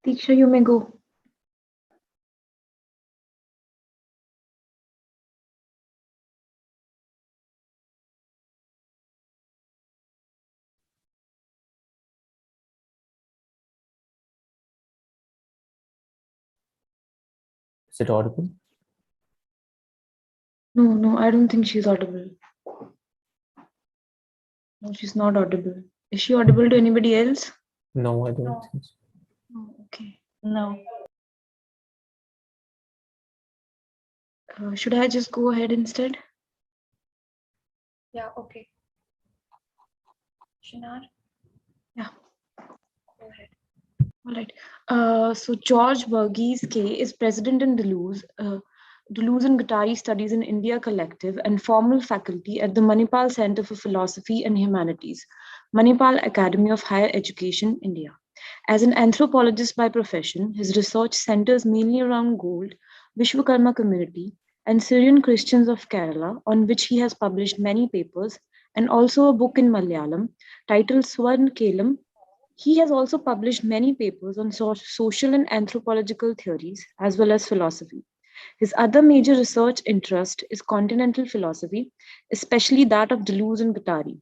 Teacher, you may go. Is it audible? No, I don't think she's audible. No, she's not audible. Is she audible to anybody else? No, I don't think so. Oh, okay. No. Should I just go ahead instead? Yeah, okay. Shinar? Yeah. Go ahead. All right. So George Verghese K is president in Deleuze and Guattari Studies in India Collective and formal faculty at the Manipal Center for Philosophy and Humanities, Manipal Academy of Higher Education, India. As an anthropologist by profession, his research centers mainly around gold, Vishwakarma community, and Syrian Christians of Kerala, on which he has published many papers, and also a book in Malayalam titled Swarn Kelam. He has also published many papers on social and anthropological theories, as well as philosophy. His other major research interest is continental philosophy, especially that of Deleuze and Guattari.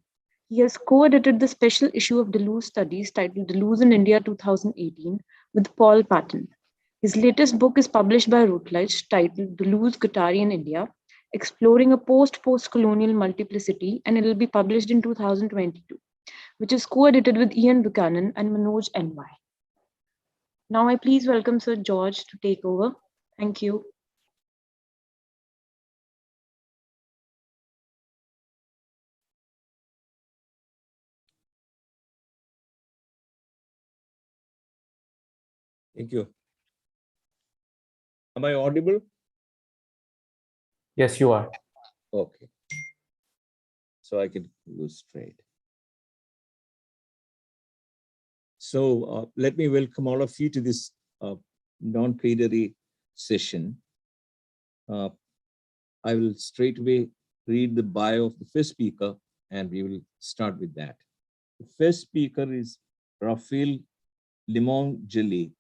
He has co-edited the special issue of Deleuze Studies titled Deleuze in India 2018 with Paul Patton. His latest book is published by Routledge titled Deleuze, Guattari in India, exploring a post-colonial multiplicity, and it will be published in 2022, which is co-edited with Ian Buchanan and Manoj NY. Now I please welcome Sir George to take over. Thank you. Thank you. Am I audible? Yes, you are. Okay. So I can go straight. So let me welcome all of you to this non-plenary session. I will straight away read the bio of the first speaker, and we will start with that. The first speaker is Rafael Limon-Gelli.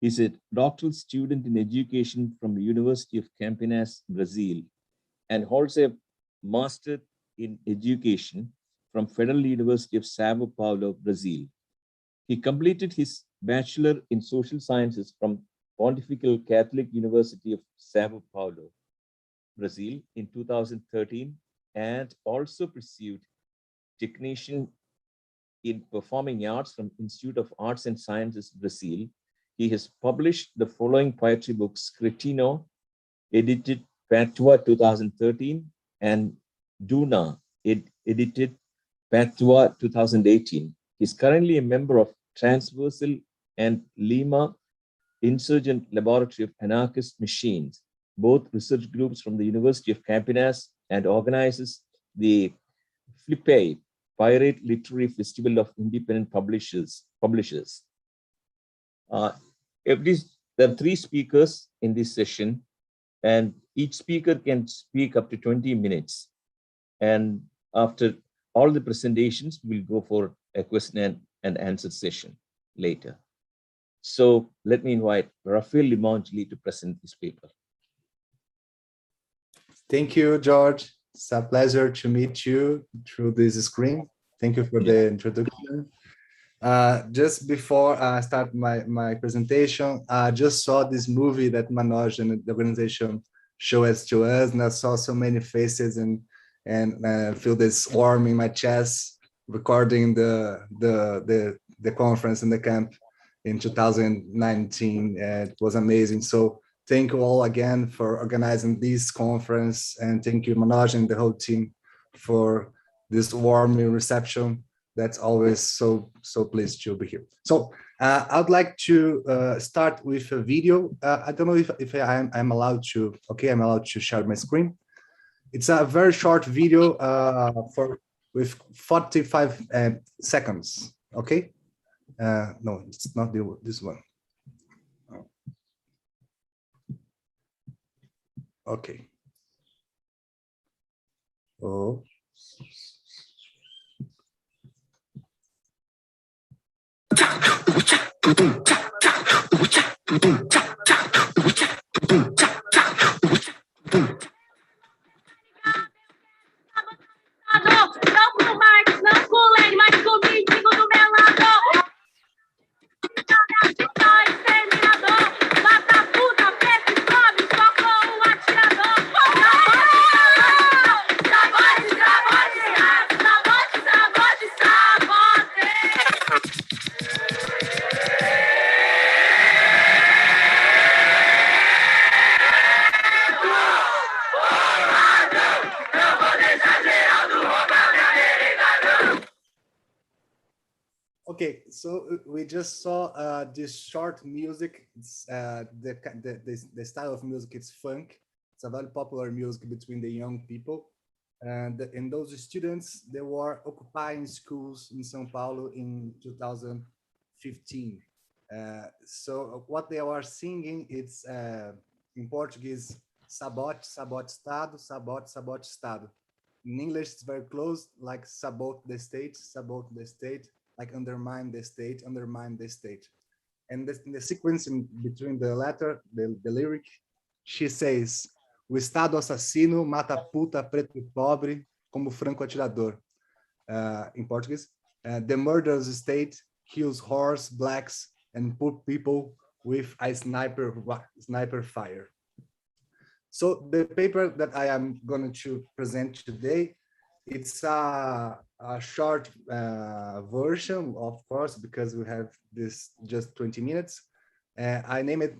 He's a doctoral student in education from the University of Campinas, Brazil, and holds a master in education from Federal University of Sao Paulo, Brazil. He completed his bachelor in social sciences from Pontifical Catholic University of Sao Paulo, Brazil in 2013, and also pursued technician in performing arts from Institute of Arts and Sciences, Brazil. He has published the following poetry books: Cretino, edited Patua 2013, and Duna, edited Patua 2018. He's currently a member of Transversal and Lima Insurgent Laboratory of Anarchist Machines, both research groups from the University of Campinas, and organizes the Flippay Pirate Literary Festival of Independent Publishers. There are 3 speakers in this session, and each speaker can speak up to 20 minutes. And after all the presentations, we'll go for a question and answer session later. So let me invite Rafael Limon-Gelli to present this paper. Thank you, George. It's a pleasure to meet you through this screen. Thank you for the introduction. Just before I start my presentation, I just saw this movie that Manoj and the organization showed us to us, and I saw so many faces and feel this warm in my chest, recording the conference in the camp in 2019. It was amazing. So thank you all again for organizing this conference, and thank you, Manoj, and the whole team for this warm reception. That's always so pleased to be here. So I'd like to start with a video. I don't know if I'm allowed to. Okay, I'm allowed to share my screen. It's a very short video with 45 seconds. Okay. No, it's not this one. Okay. Oh. So we just saw this short music. It's the style of music is funk. It's a very popular music between the young people. And those students, they were occupying schools in São Paulo in 2015. So what they were singing, it's in Portuguese, sabote, sabote Estado, sabote, sabote Estado. In English, it's very close, like sabote the state, like undermine the state, undermine the state. And in the sequence in between the letter, the lyric, she says, o Estado assassino mata puta, preto e pobre, como franco atirador. In Portuguese, the murderous state kills horse, blacks, and poor people with a sniper fire. So the paper that I am going to present today, it's a short version, of course, because we have this just 20 minutes. I name it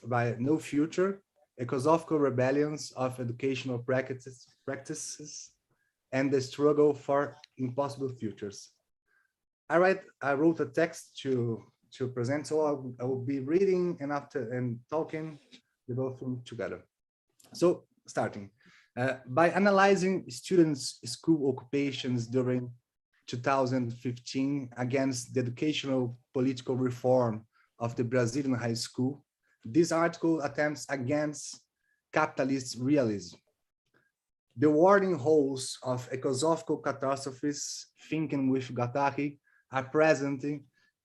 by No Future, Ecosophical Rebellions of Educational Practices and the Struggle for Impossible Futures. I wrote a text to present, so I will be reading and talking the both of them together. So starting, by analyzing students' school occupations during 2015 against the educational political reform of the Brazilian high school, this article attempts against capitalist realism. The warning holes of ecosophical catastrophes, thinking with Guattari, are present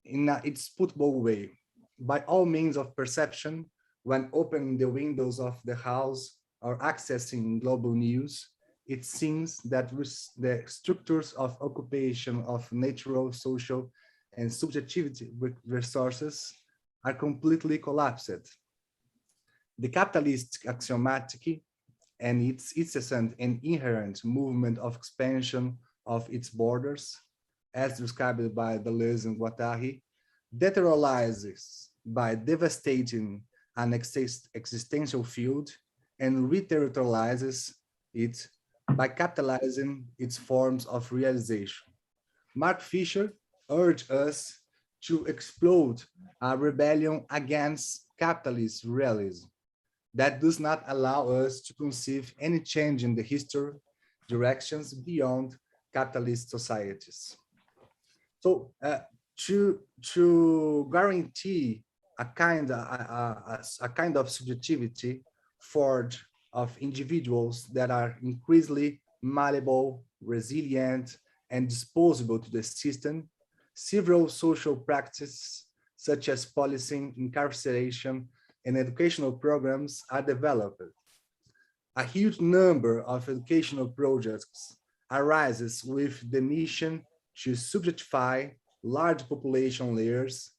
in a disputable way. By all means of perception, when opening the windows of the house or accessing global news, it seems that the structures of occupation of natural, social, and subjectivity resources are completely collapsed. The capitalist axiomatic and its incessant and inherent movement of expansion of its borders, as described by Deleuze and Guattari, deteriorizes by devastating an existential field and reterritorializes it by capitalizing its forms of realization. Mark Fisher urged us to explode a rebellion against capitalist realism that does not allow us to conceive any change in the history directions beyond capitalist societies. So to guarantee a kind of subjectivity forged of individuals that are increasingly malleable, resilient, and disposable to the system, several social practices such as policing, incarceration, and educational programs are developed. A huge number of educational projects arises with the mission to subjectify large population layers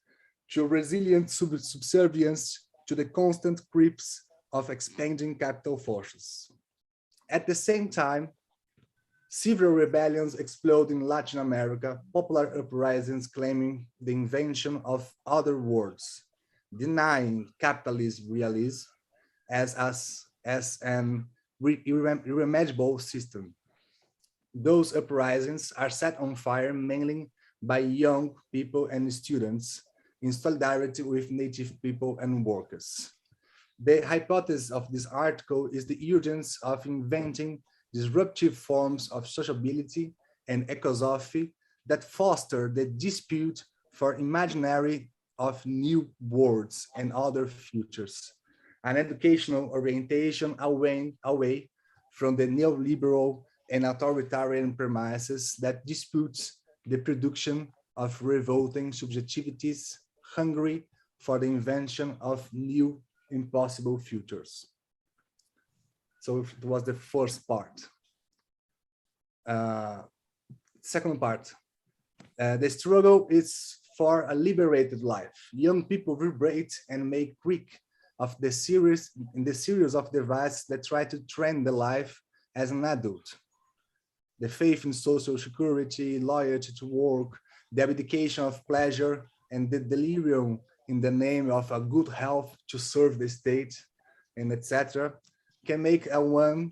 to resilient subservience to the constant creeps of expanding capital forces. At the same time, several rebellions explode in Latin America, popular uprisings claiming the invention of other worlds, denying capitalist realism as an irremediable system. Those uprisings are set on fire mainly by young people and students in solidarity with native people and workers. The hypothesis of this article is the urgence of inventing disruptive forms of sociability and ecosophy that foster the dispute for imaginary of new worlds and other futures, an educational orientation away from the neoliberal and authoritarian premises that disputes the production of revolting subjectivities hungry for the invention of new impossible futures. So it was the first part. Second part, the struggle is for a liberated life. Young people vibrate and make creak of the series of devices that try to train the life as an adult. The faith in social security, loyalty to work, the abdication of pleasure, and the delirium in the name of a good health to serve the state, and etc., can make a one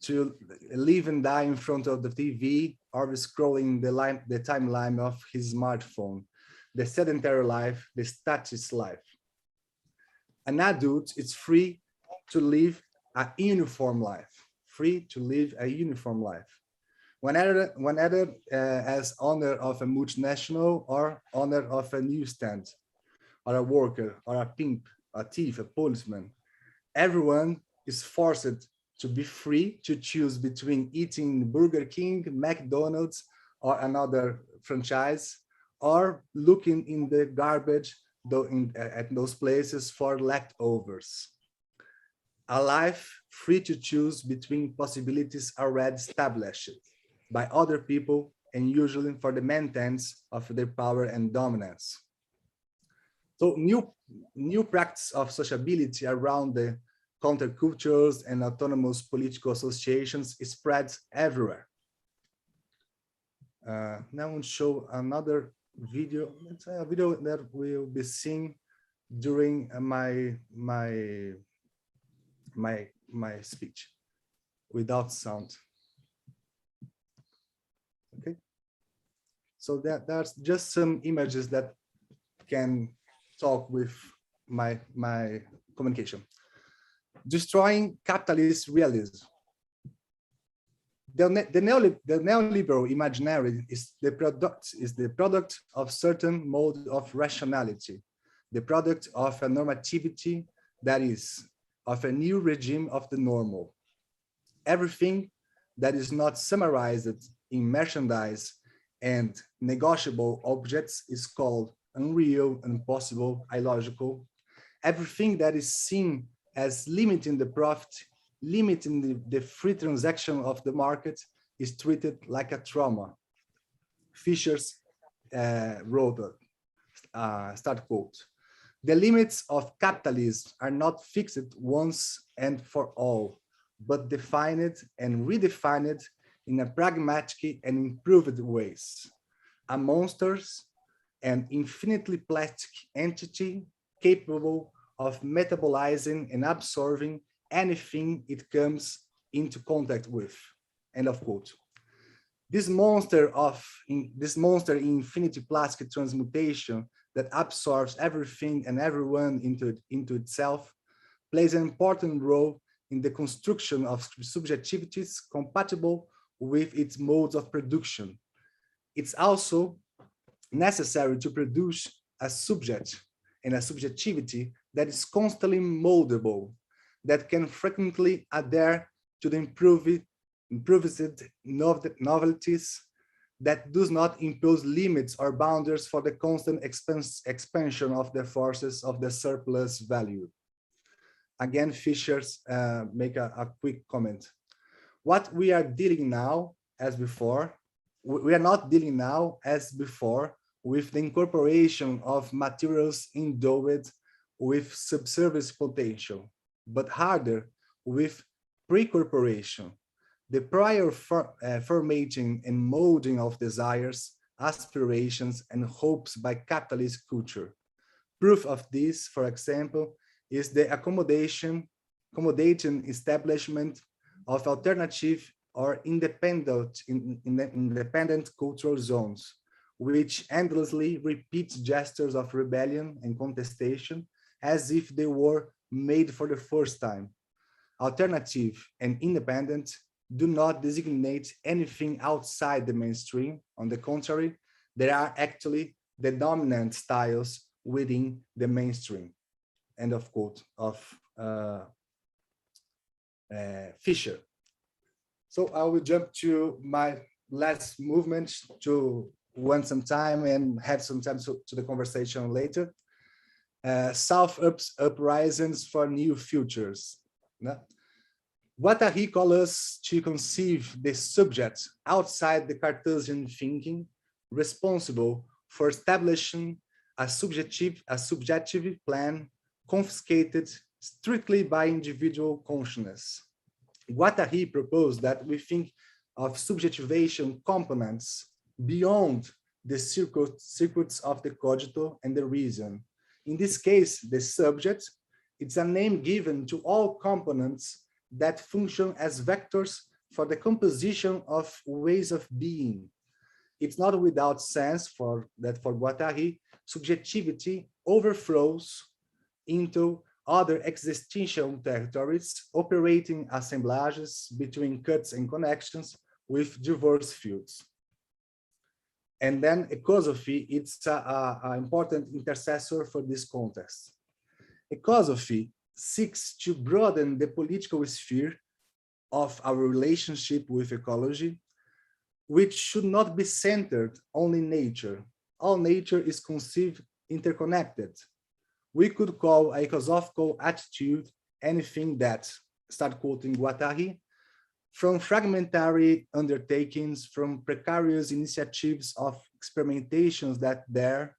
to live and die in front of the TV or scrolling the timeline of his smartphone, the sedentary life, the status life. An adult is free to live a uniform life, Whenever as owner of a multinational or owner of a newsstand, or a worker, or a pimp, a thief, a policeman, everyone is forced to be free to choose between eating Burger King, McDonald's, or another franchise, or looking in the garbage at those places for leftovers. A life free to choose between possibilities already established by other people and usually for the maintenance of their power and dominance. So new practice of sociability around the countercultures and autonomous political associations spreads everywhere. Now I'll show another video. It's a video that will be seen during my speech without sound. Okay. So there's just some images that can talk with my communication. Destroying capitalist realism. The neoliberal imaginary is the product of certain mode of rationality, the product of a normativity, that is, of a new regime of the normal. Everything that is not summarized in merchandise and negotiable objects is called unreal, impossible, illogical. Everything that is seen as limiting the profit, limiting the free transaction of the market is treated like a trauma. Fishers wrote, start quote, "The limits of capitalism are not fixed once and for all, but defined and redefined in a pragmatic and improved ways. A monstrous and infinitely plastic entity capable of metabolizing and absorbing anything it comes into contact with." End of quote. This monster in infinity plastic transmutation that absorbs everything and everyone into itself plays an important role in the construction of subjectivities compatible with its modes of production. It's also necessary to produce a subject and a subjectivity that is constantly moldable, that can frequently adhere to the improvised novelties, that does not impose limits or boundaries for the constant expansion of the forces of the surplus value. Again, Fishers make a quick comment. What we are dealing now, as before, we are not dealing now as before with the incorporation of materials endowed with subservice potential, but harder with pre-corporation, the prior formatting and molding of desires, aspirations, and hopes by capitalist culture. Proof of this, for example, is the accommodating establishment of alternative or independent cultural zones, which endlessly repeat gestures of rebellion and contestation as if they were made for the first time. Alternative and independent do not designate anything outside the mainstream. On the contrary, they are actually the dominant styles within the mainstream. End of quote of Fisher. So I will jump to my last movement to want some time and have some time to the conversation later. South uprisings for new futures. Guattari calls us to conceive the subject outside the Cartesian thinking, responsible for establishing a subjective plan confiscated strictly by individual consciousness. Guattari proposed that we think of subjectivation components beyond the circuits of the cogito and the reason. In this case, the subject, it's a name given to all components that function as vectors for the composition of ways of being. It's not without sense for Guattari, subjectivity overflows into other existential territories, operating assemblages between cuts and connections with diverse fields. And then ecosophy, it's an important intercessor for this context. Ecosophy seeks to broaden the political sphere of our relationship with ecology, which should not be centered only in nature. All nature is conceived interconnected. We could call a ecosophical attitude anything that, start quoting Guattari, from fragmentary undertakings, from precarious initiatives of experimentations that dare,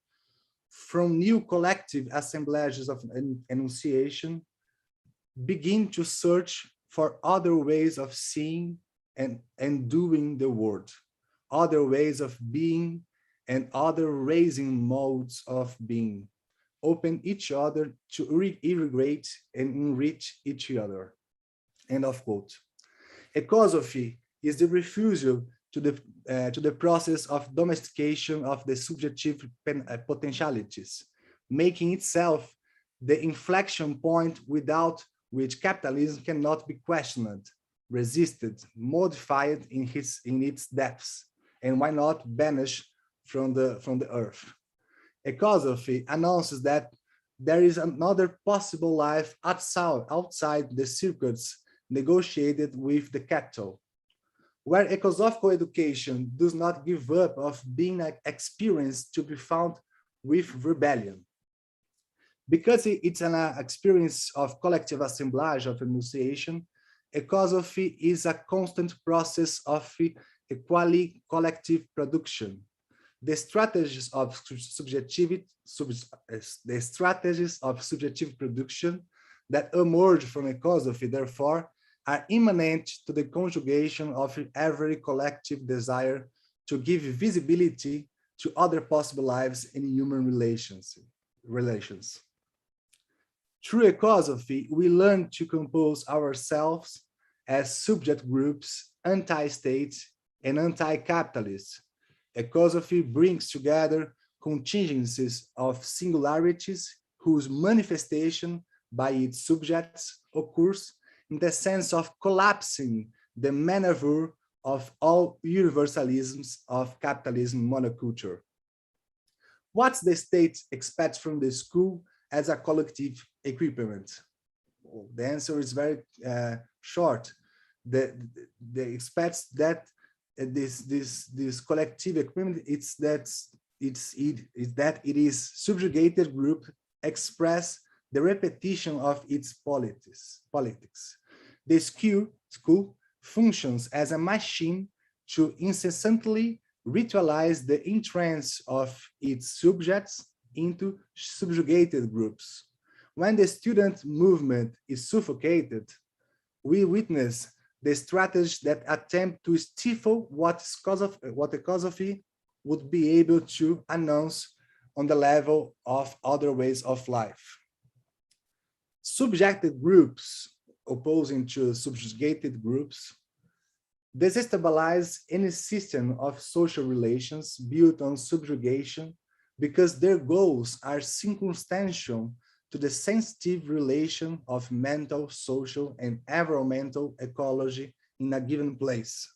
from new collective assemblages of enunciation, begin to search for other ways of seeing and doing the world, other ways of being and other raising modes of being, open each other to irrigate and enrich each other. End of quote. Ecosophy is the refusal to the process of domestication of the subjective potentialities, making itself the inflection point without which capitalism cannot be questioned, resisted, modified in its depths, and why not banished from the earth. Ecosophy announces that there is another possible life outside the circuits negotiated with the capital, where ecosophical education does not give up of being an experience to be found with rebellion. Because it's an experience of collective assemblage of enunciation, ecosophy is a constant process of equally collective production. The strategies of subjective production that emerge from ecosophy, therefore, are immanent to the conjugation of every collective desire to give visibility to other possible lives in human relations. Through ecosophy, we learn to compose ourselves as subject groups, anti-state and anti-capitalist. Ecosophy brings together contingencies of singularities whose manifestation by its subjects occurs in the sense of collapsing the maneuver of all universalisms of capitalism monoculture. What the state expects from the school as a collective equipment? Well, the answer is very short. They expects that this collective equipment it is subjugated group express the repetition of its politics. The school functions as a machine to incessantly ritualize the entrance of its subjects into subjugated groups. When the student movement is suffocated, we witness the strategies that attempt to stifle what ecosophy would be able to announce on the level of other ways of life. Subjected groups, opposing to subjugated groups, destabilize any system of social relations built on subjugation because their goals are circumstantial to the sensitive relation of mental, social, and environmental ecology in a given place.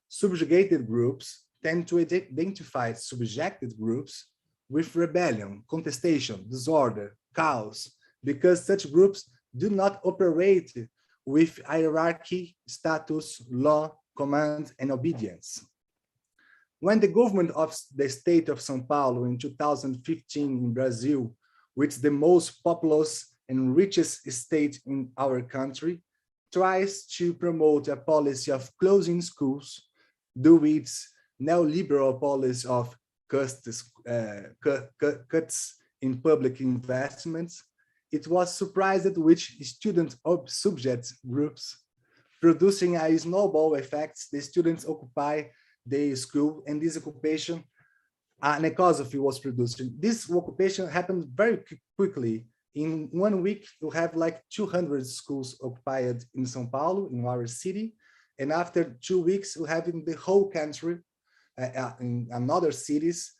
Subjugated groups tend to identify subjected groups with rebellion, contestation, disorder, chaos, because such groups do not operate with hierarchy, status, law, command, and obedience. When the government of the state of São Paulo in 2015 in Brazil, which is the most populous and richest state in our country, tries to promote a policy of closing schools, do its neoliberal policy of cuts in public investments, it was surprised at which student subject groups, producing a snowball effect. The students occupy the school, and this occupation, an ecosophy was produced. This occupation happened very quickly. In 1 week, you have like 200 schools occupied in São Paulo, in our city, And after 2 weeks, we have in the whole country, in another cities,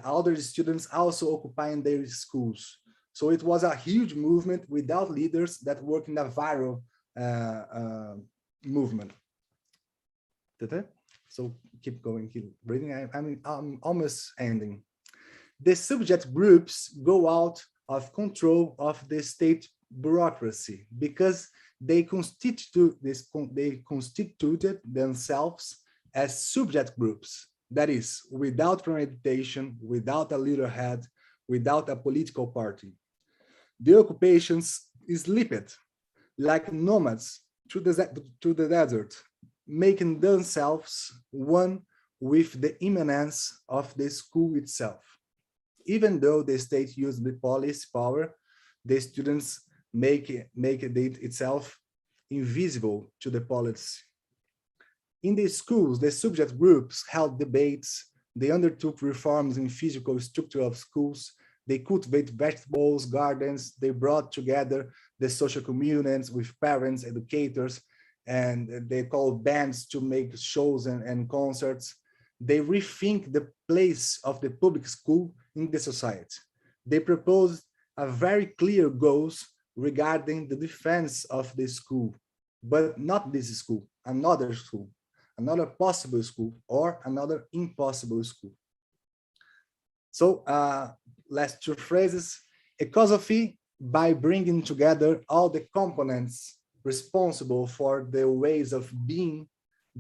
other students also occupying their schools. So it was a huge movement without leaders that work in a viral movement. So keep going, keep reading. I'm almost ending. The subject groups go out of control of the state bureaucracy because they constituted themselves as subject groups. That is, without premeditation, without a leaderhead, without a political party. The occupations slept like nomads to the desert, making themselves one with the immanence of the school itself. Even though the state used the police power, the students make it itself invisible to the policy. In the schools, the subject groups held debates, they undertook reforms in physical structure of schools, they cultivate vegetables, gardens, they brought together the social communities with parents, educators, and they called bands to make shows and concerts. They rethink the place of the public school in the society. They proposed a very clear goals regarding the defense of the school, but not this school, another possible school, or another impossible school. So last two phrases, ecosophy, by bringing together all the components responsible for the ways of being,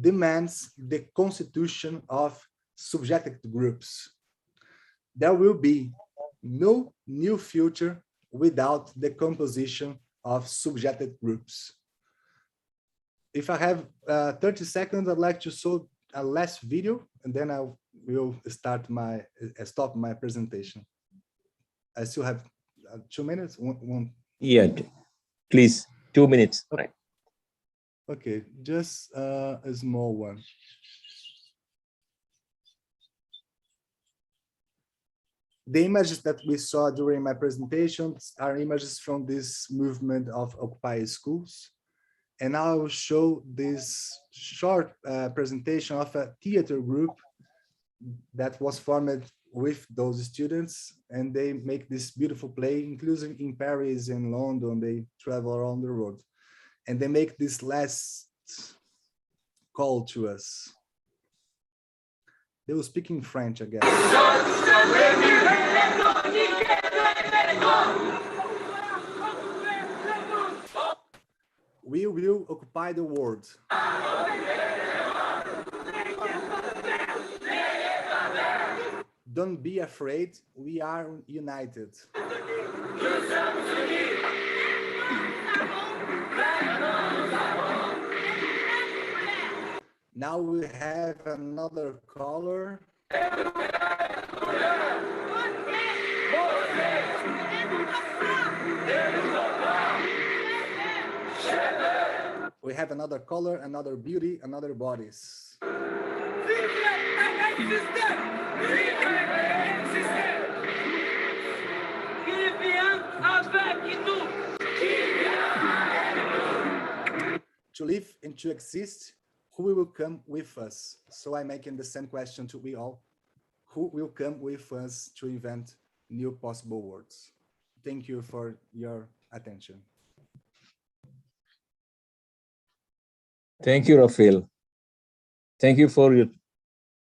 demands the constitution of subjective groups. There will be no new future without the composition of subjective groups. If I have 30 seconds, I'd like to show a last video, and then I will stop my presentation. I still have 2 minutes. Yeah, please, 2 minutes. Okay. Okay, just a small one. The images that we saw during my presentations are images from this movement of Occupy Schools. And I will show this short presentation of a theater group that was formed with those students, and they make this beautiful play, including in Paris and London. They travel around the world, and they make this last call to us. They will speak in French again. We will occupy the world. Don't be afraid, we are united. Now we have another color. We have another color, another beauty, another bodies. To live and to exist, who will come with us? So I'm making the same question to we all. Who will come with us to invent new possible worlds? Thank you for your attention. Thank you, Rafael. Thank you for your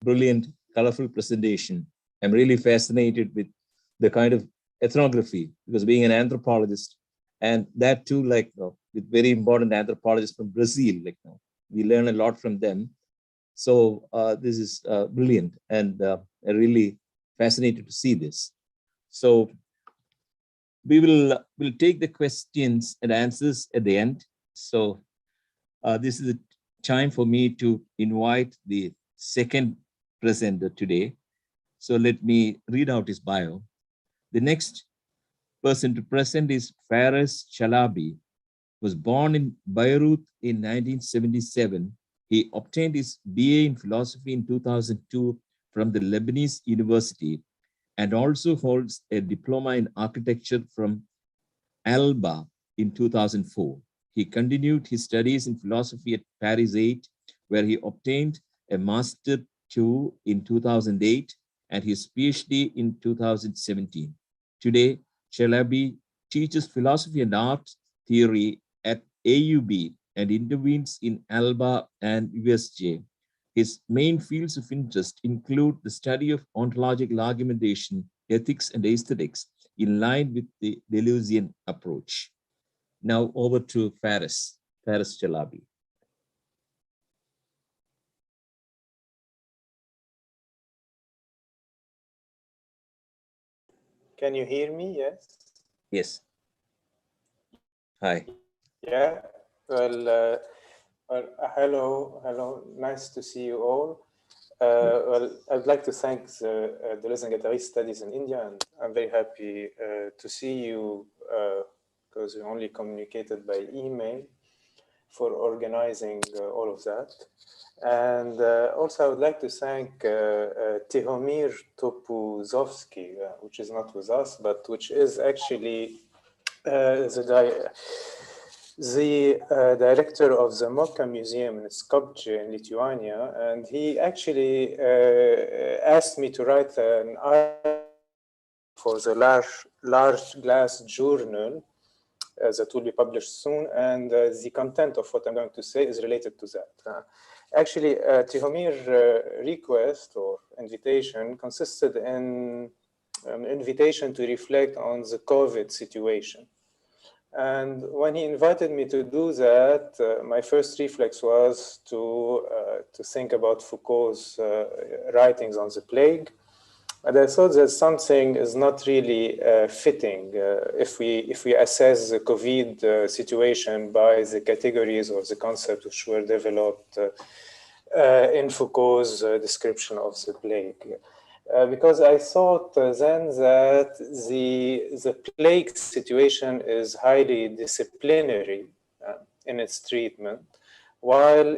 brilliant, colorful presentation. I'm really fascinated with the kind of ethnography, because being an anthropologist, and that too, like with very important anthropologists from Brazil, we learn a lot from them. So this is brilliant, and I'm really fascinated to see this. So we'll take the questions and answers at the end. So this is the time for me to invite the second presenter today. So let me read out his bio. The next person to present is Fares Chalabi. Was born in Beirut in 1977. He obtained his BA in philosophy in 2002 from the Lebanese University, and also holds a diploma in architecture from Alba in 2004. He continued his studies in philosophy at Paris 8, where he obtained a Master 2 in 2008 and his PhD in 2017. Today, Chalabi teaches philosophy and art theory at AUB and intervenes in ALBA and USJ. His main fields of interest include the study of ontological argumentation, ethics, and aesthetics, in line with the Deleuzian approach. Now over to Faris Chalabi. Can you hear me? Yes. Yes. Hi. Yeah. Well, hello. Nice to see you all. Well, I'd like to thank the Deleuze and Guattari Studies in India, and I'm very happy to see you because we only communicated by email for organizing all of that. And also I would like to thank Tihomir Topuzovsky, which is not with us, but which is actually the director of the Mokka Museum in Skopje in Lithuania, and he actually asked me to write an article for the large glass journal that will be published soon, and the content of what I'm going to say is related to that. Actually, Tihomir's request or invitation consisted in an invitation to reflect on the COVID situation. And when he invited me to do that, my first reflex was to think about Foucault's writings on the plague. And I thought that something is not really fitting if we assess the COVID situation by the categories or the concepts which were developed in Foucault's description of the plague. Because I thought then that the plague situation is highly disciplinary in its treatment, while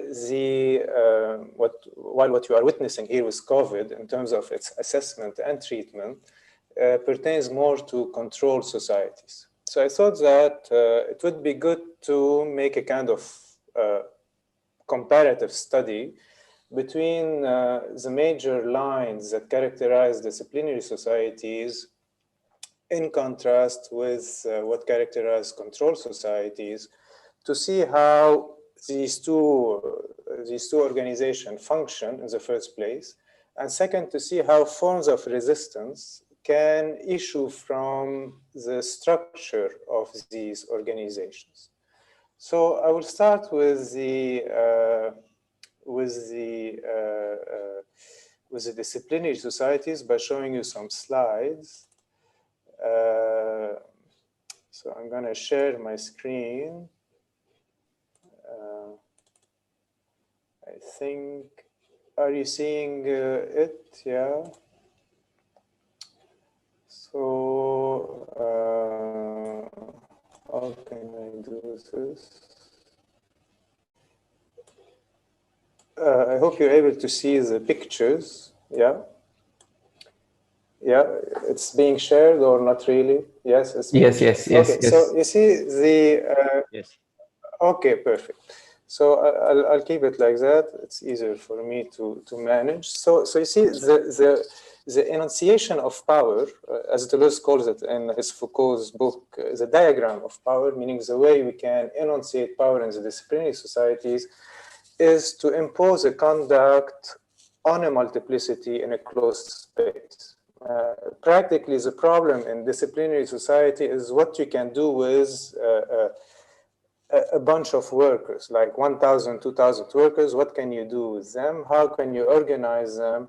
what you are witnessing here with COVID in terms of its assessment and treatment pertains more to controlled societies. So I thought that it would be good to make a kind of comparative study between the major lines that characterize disciplinary societies in contrast with what characterize controlled societies, to see how these two organizations function in the first place, and second, to see how forms of resistance can issue from the structure of these organizations. So I will start with the disciplinary societies by showing you some slides. So I'm going to share my screen. I think, are you seeing it? Yeah. So how can I do this? I hope you're able to see the pictures. Yeah. Yeah, it's being shared or not really? Yes, it's being shared. Okay, so you see the. Yes. Okay, perfect. So I'll keep it like that. It's easier for me to manage. So you see the enunciation of power, as Deleuze calls it in his Foucault's book, the diagram of power, meaning the way we can enunciate power in the disciplinary societies, is to impose a conduct on a multiplicity in a closed space. Practically, the problem in disciplinary society is what you can do with a bunch of workers, like 1,000, 2,000 workers. What can you do with them? How can you organize them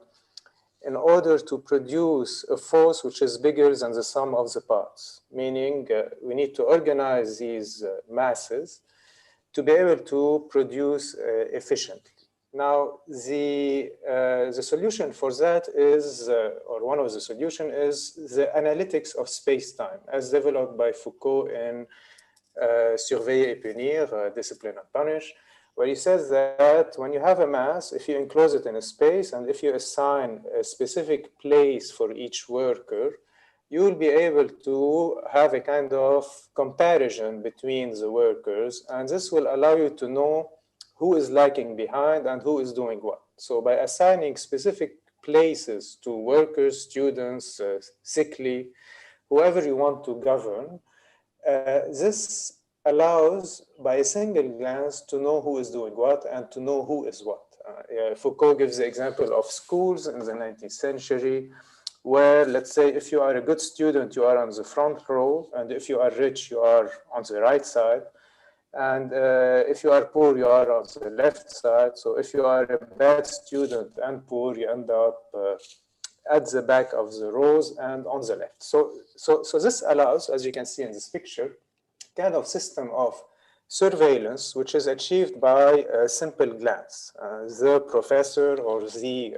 in order to produce a force which is bigger than the sum of the parts? Meaning, we need to organize these masses to be able to produce efficiently. Now, the solution for that is, or one of the solutions is the analytics of space-time, as developed by Foucault in Surveiller et Punir, Discipline and Punish, where he says that when you have a mass, if you enclose it in a space, and if you assign a specific place for each worker, you will be able to have a kind of comparison between the workers, and this will allow you to know who is lagging behind and who is doing what. So by assigning specific places to workers, students, sick leave, whoever you want to govern, this allows by a single glance to know who is doing what and to know who is what. Foucault gives the example of schools in the 19th century, where let's say if you are a good student, you are on the front row, and if you are rich, you are on the right side. And if you are poor, you are on the left side. So if you are a bad student and poor, you end up at the back of the rows and on the left. So this allows, as you can see in this picture, kind of system of surveillance, which is achieved by a simple glance. The professor or the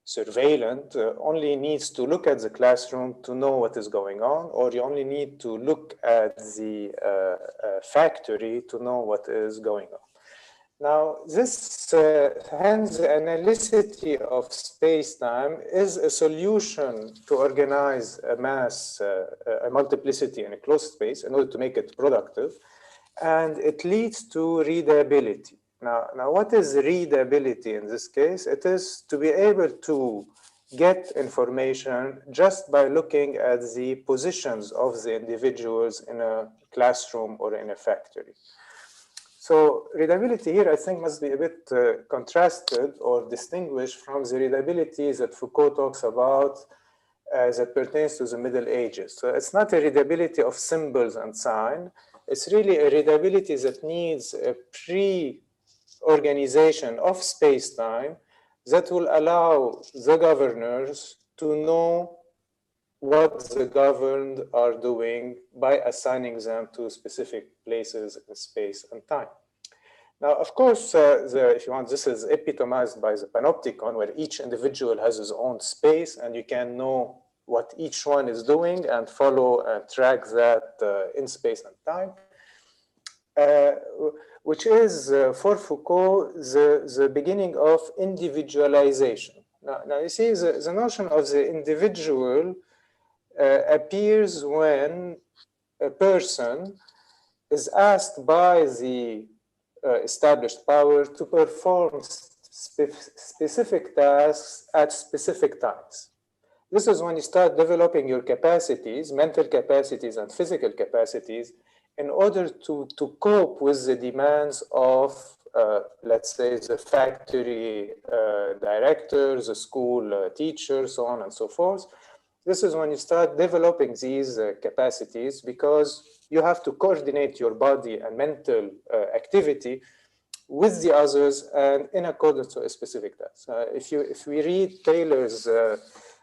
surveillant only needs to look at the classroom to know what is going on, or you only need to look at the factory to know what is going on. Now, this hence the analyticity of space-time is a solution to organize a mass, a multiplicity in a closed space in order to make it productive, and it leads to readability. Now, what is readability in this case? It is to be able to get information just by looking at the positions of the individuals in a classroom or in a factory. So readability here, I think, must be a bit contrasted or distinguished from the readability that Foucault talks about that pertains to the Middle Ages. So it's not a readability of symbols and sign. It's really a readability that needs a pre-organization of space-time that will allow the governors to know what the governed are doing by assigning them to specific places in space and time. Now, of course, if you want, this is epitomized by the panopticon, where each individual has his own space, and you can know what each one is doing and follow and track that in space and time, which is, for Foucault, the beginning of individualization. Now you see, the notion of the individual appears when a person is asked by the established power to perform specific tasks at specific times. This is when you start developing your capacities, mental capacities and physical capacities, in order to cope with the demands of, let's say, the factory director, the school teacher, so on and so forth. This is when you start developing these capacities, because you have to coordinate your body and mental activity with the others and in accordance to a specific task. If we read Taylor's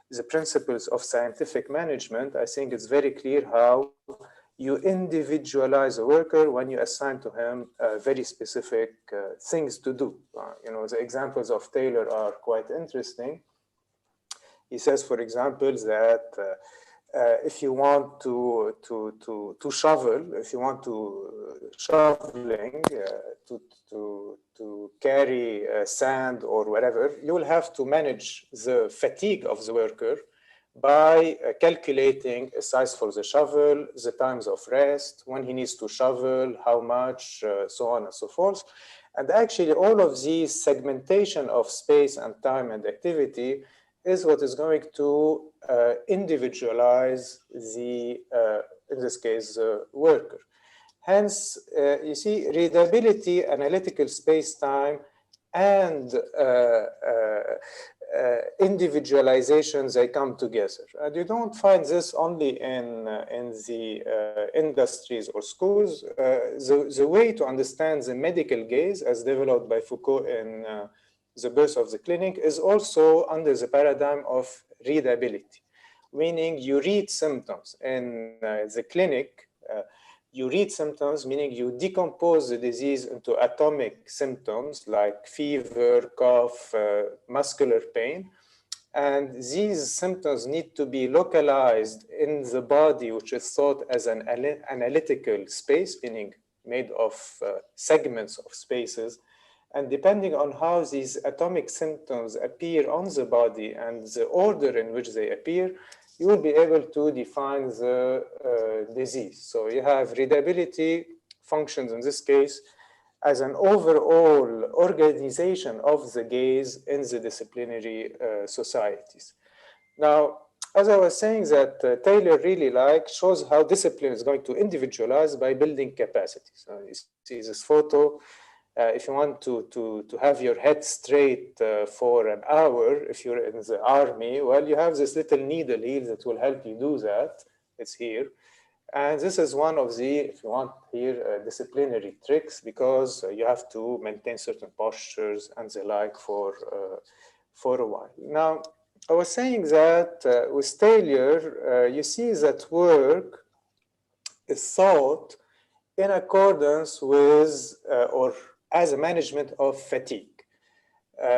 the principles of scientific management, I think it's very clear how you individualize a worker when you assign to him very specific things to do. You know, the examples of Taylor are quite interesting. He says, for example, that if you want to shovel, if you want to shoveling to carry sand or whatever, you will have to manage the fatigue of the worker by calculating a size for the shovel, the times of rest, when he needs to shovel, how much, so on and so forth. And actually, all of these segmentation of space and time and activity is what is going to individualize the, in this case, the worker. Hence, you see, readability, analytical space-time, and individualization, they come together. And you don't find this only in the industries or schools. The way to understand the medical gaze, as developed by Foucault in The Birth of the Clinic, is also under the paradigm of readability, meaning you read symptoms. In the clinic, you read symptoms, meaning you decompose the disease into atomic symptoms like fever, cough, muscular pain. And these symptoms need to be localized in the body, which is thought as an analytical space, meaning made of segments of spaces. And depending on how these atomic symptoms appear on the body and the order in which they appear, you will be able to define the disease. So you have readability functions in this case as an overall organization of the gaze in the disciplinary societies. Now, as I was saying, that Taylor really shows how discipline is going to individualize by building capacity. So you see this photo. If you want to have your head straight for an hour, if you're in the army, well, you have this little needle here that will help you do that. It's here. And this is one of the, if you want here, disciplinary tricks, because you have to maintain certain postures and the like for a while. Now, I was saying that with Taylor, you see that work is thought in accordance with or as a management of fatigue.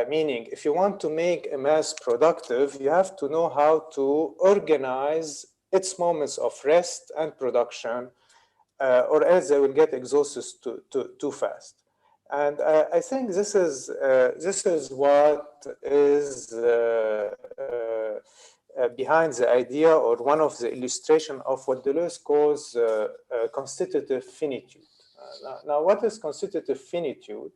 Meaning, if you want to make a mass productive, you have to know how to organize its moments of rest and production, or else they will get exhausted too fast. And I think this is what is behind the idea, or one of the illustration of what Deleuze calls constitutive finitude. Now, what is constitutive finitude?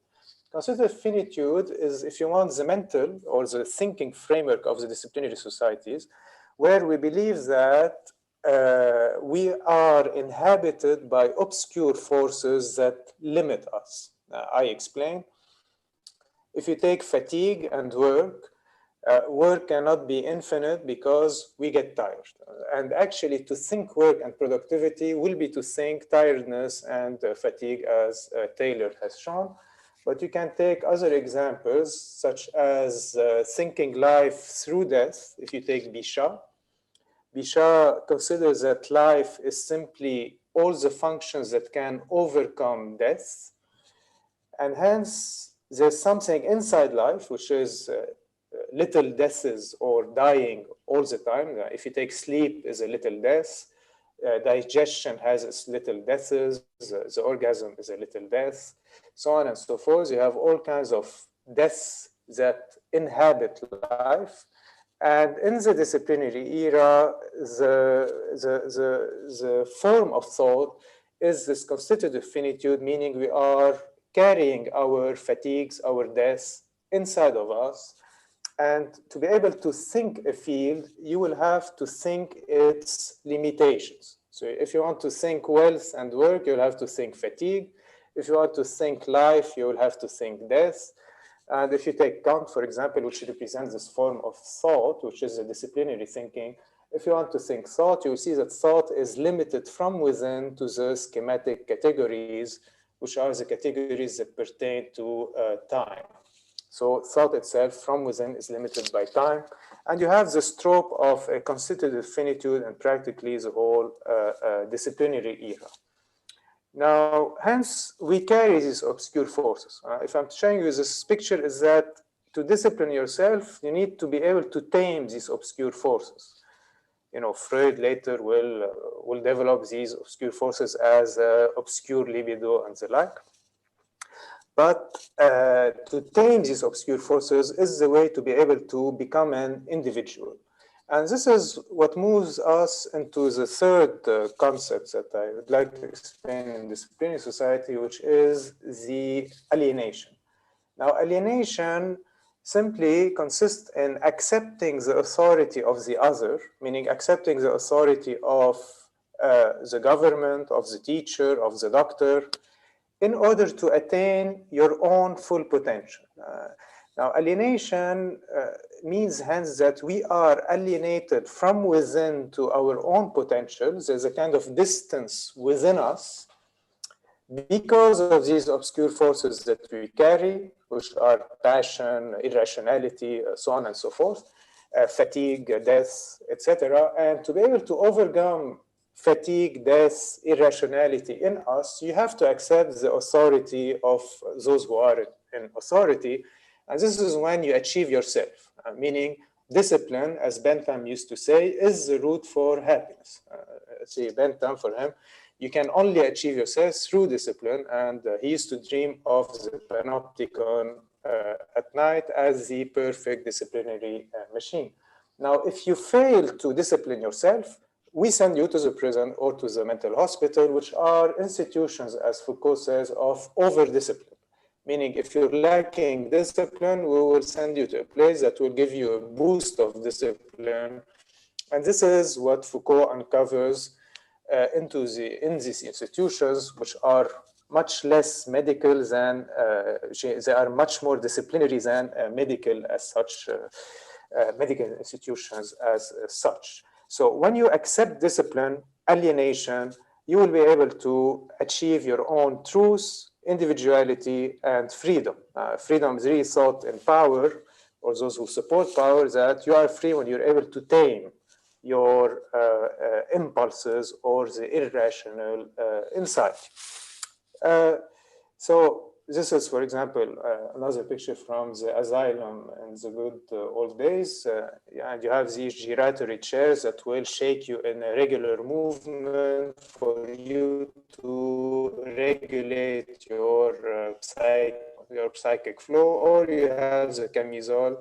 Constitutive finitude is, if you want, the mental or the thinking framework of the disciplinary societies, where we believe that we are inhabited by obscure forces that limit us. I explain. If you take fatigue and work, work cannot be infinite because we get tired. And actually, to think work and productivity will be to think tiredness and fatigue, as Taylor has shown. But you can take other examples, such as thinking life through death. If you take Bichat considers that life is simply all the functions that can overcome death. And hence, there's something inside life, which is little deaths or dying all the time. If you take sleep is a little death, digestion has its little deaths, the orgasm is a little death, so on and so forth. You have all kinds of deaths that inhabit life. And in the disciplinary era, the form of thought is this constitutive finitude, meaning we are carrying our fatigues, our deaths inside of us. And to be able to think a field, you will have to think its limitations. So if you want to think wealth and work, you'll have to think fatigue. If you want to think life, you will have to think death. And if you take Kant, for example, which represents this form of thought, which is a disciplinary thinking, if you want to think thought, you will see that thought is limited from within to the schematic categories, which are the categories that pertain to time. So thought itself from within is limited by time. And you have this trope of a constitutive finitude and practically the whole disciplinary era. Now, hence, we carry these obscure forces. If I'm showing you this picture, is that to discipline yourself, you need to be able to tame these obscure forces. You know, Freud later will develop these obscure forces as obscure libido and the like. But to tame these obscure forces is the way to be able to become an individual. And this is what moves us into the third concept that I would like to explain in disciplinary society, which is the alienation. Now, alienation simply consists in accepting the authority of the other, meaning accepting the authority of the government, of the teacher, of the doctor, in order to attain your own full potential. Now, alienation means hence that we are alienated from within to our own potentials. There's a kind of distance within us because of these obscure forces that we carry, which are passion, irrationality, so on and so forth, fatigue, death, etc. And to be able to overcome fatigue, death, irrationality in us, you have to accept the authority of those who are in authority. And this is when you achieve yourself, meaning discipline, as Bentham used to say, is the route for happiness. See, Bentham, for him, you can only achieve yourself through discipline. And he used to dream of the panopticon at night as the perfect disciplinary machine. Now, if you fail to discipline yourself, we send you to the prison or to the mental hospital, which are institutions, as Foucault says, of over-discipline. Meaning, if you're lacking discipline, we will send you to a place that will give you a boost of discipline. And this is what Foucault uncovers in these institutions, which are much less medical than, they are much more disciplinary than medical as such, medical institutions as such. So when you accept discipline, alienation, you will be able to achieve your own truth, individuality, and freedom. Freedom is really thought in power, or those who support power, that you are free when you're able to tame your impulses or the irrational inside. So this is, for example, another picture from the asylum in the good old days. And you have these giratory chairs that will shake you in a regular movement for you to regulate your psychic flow, or you have the camisole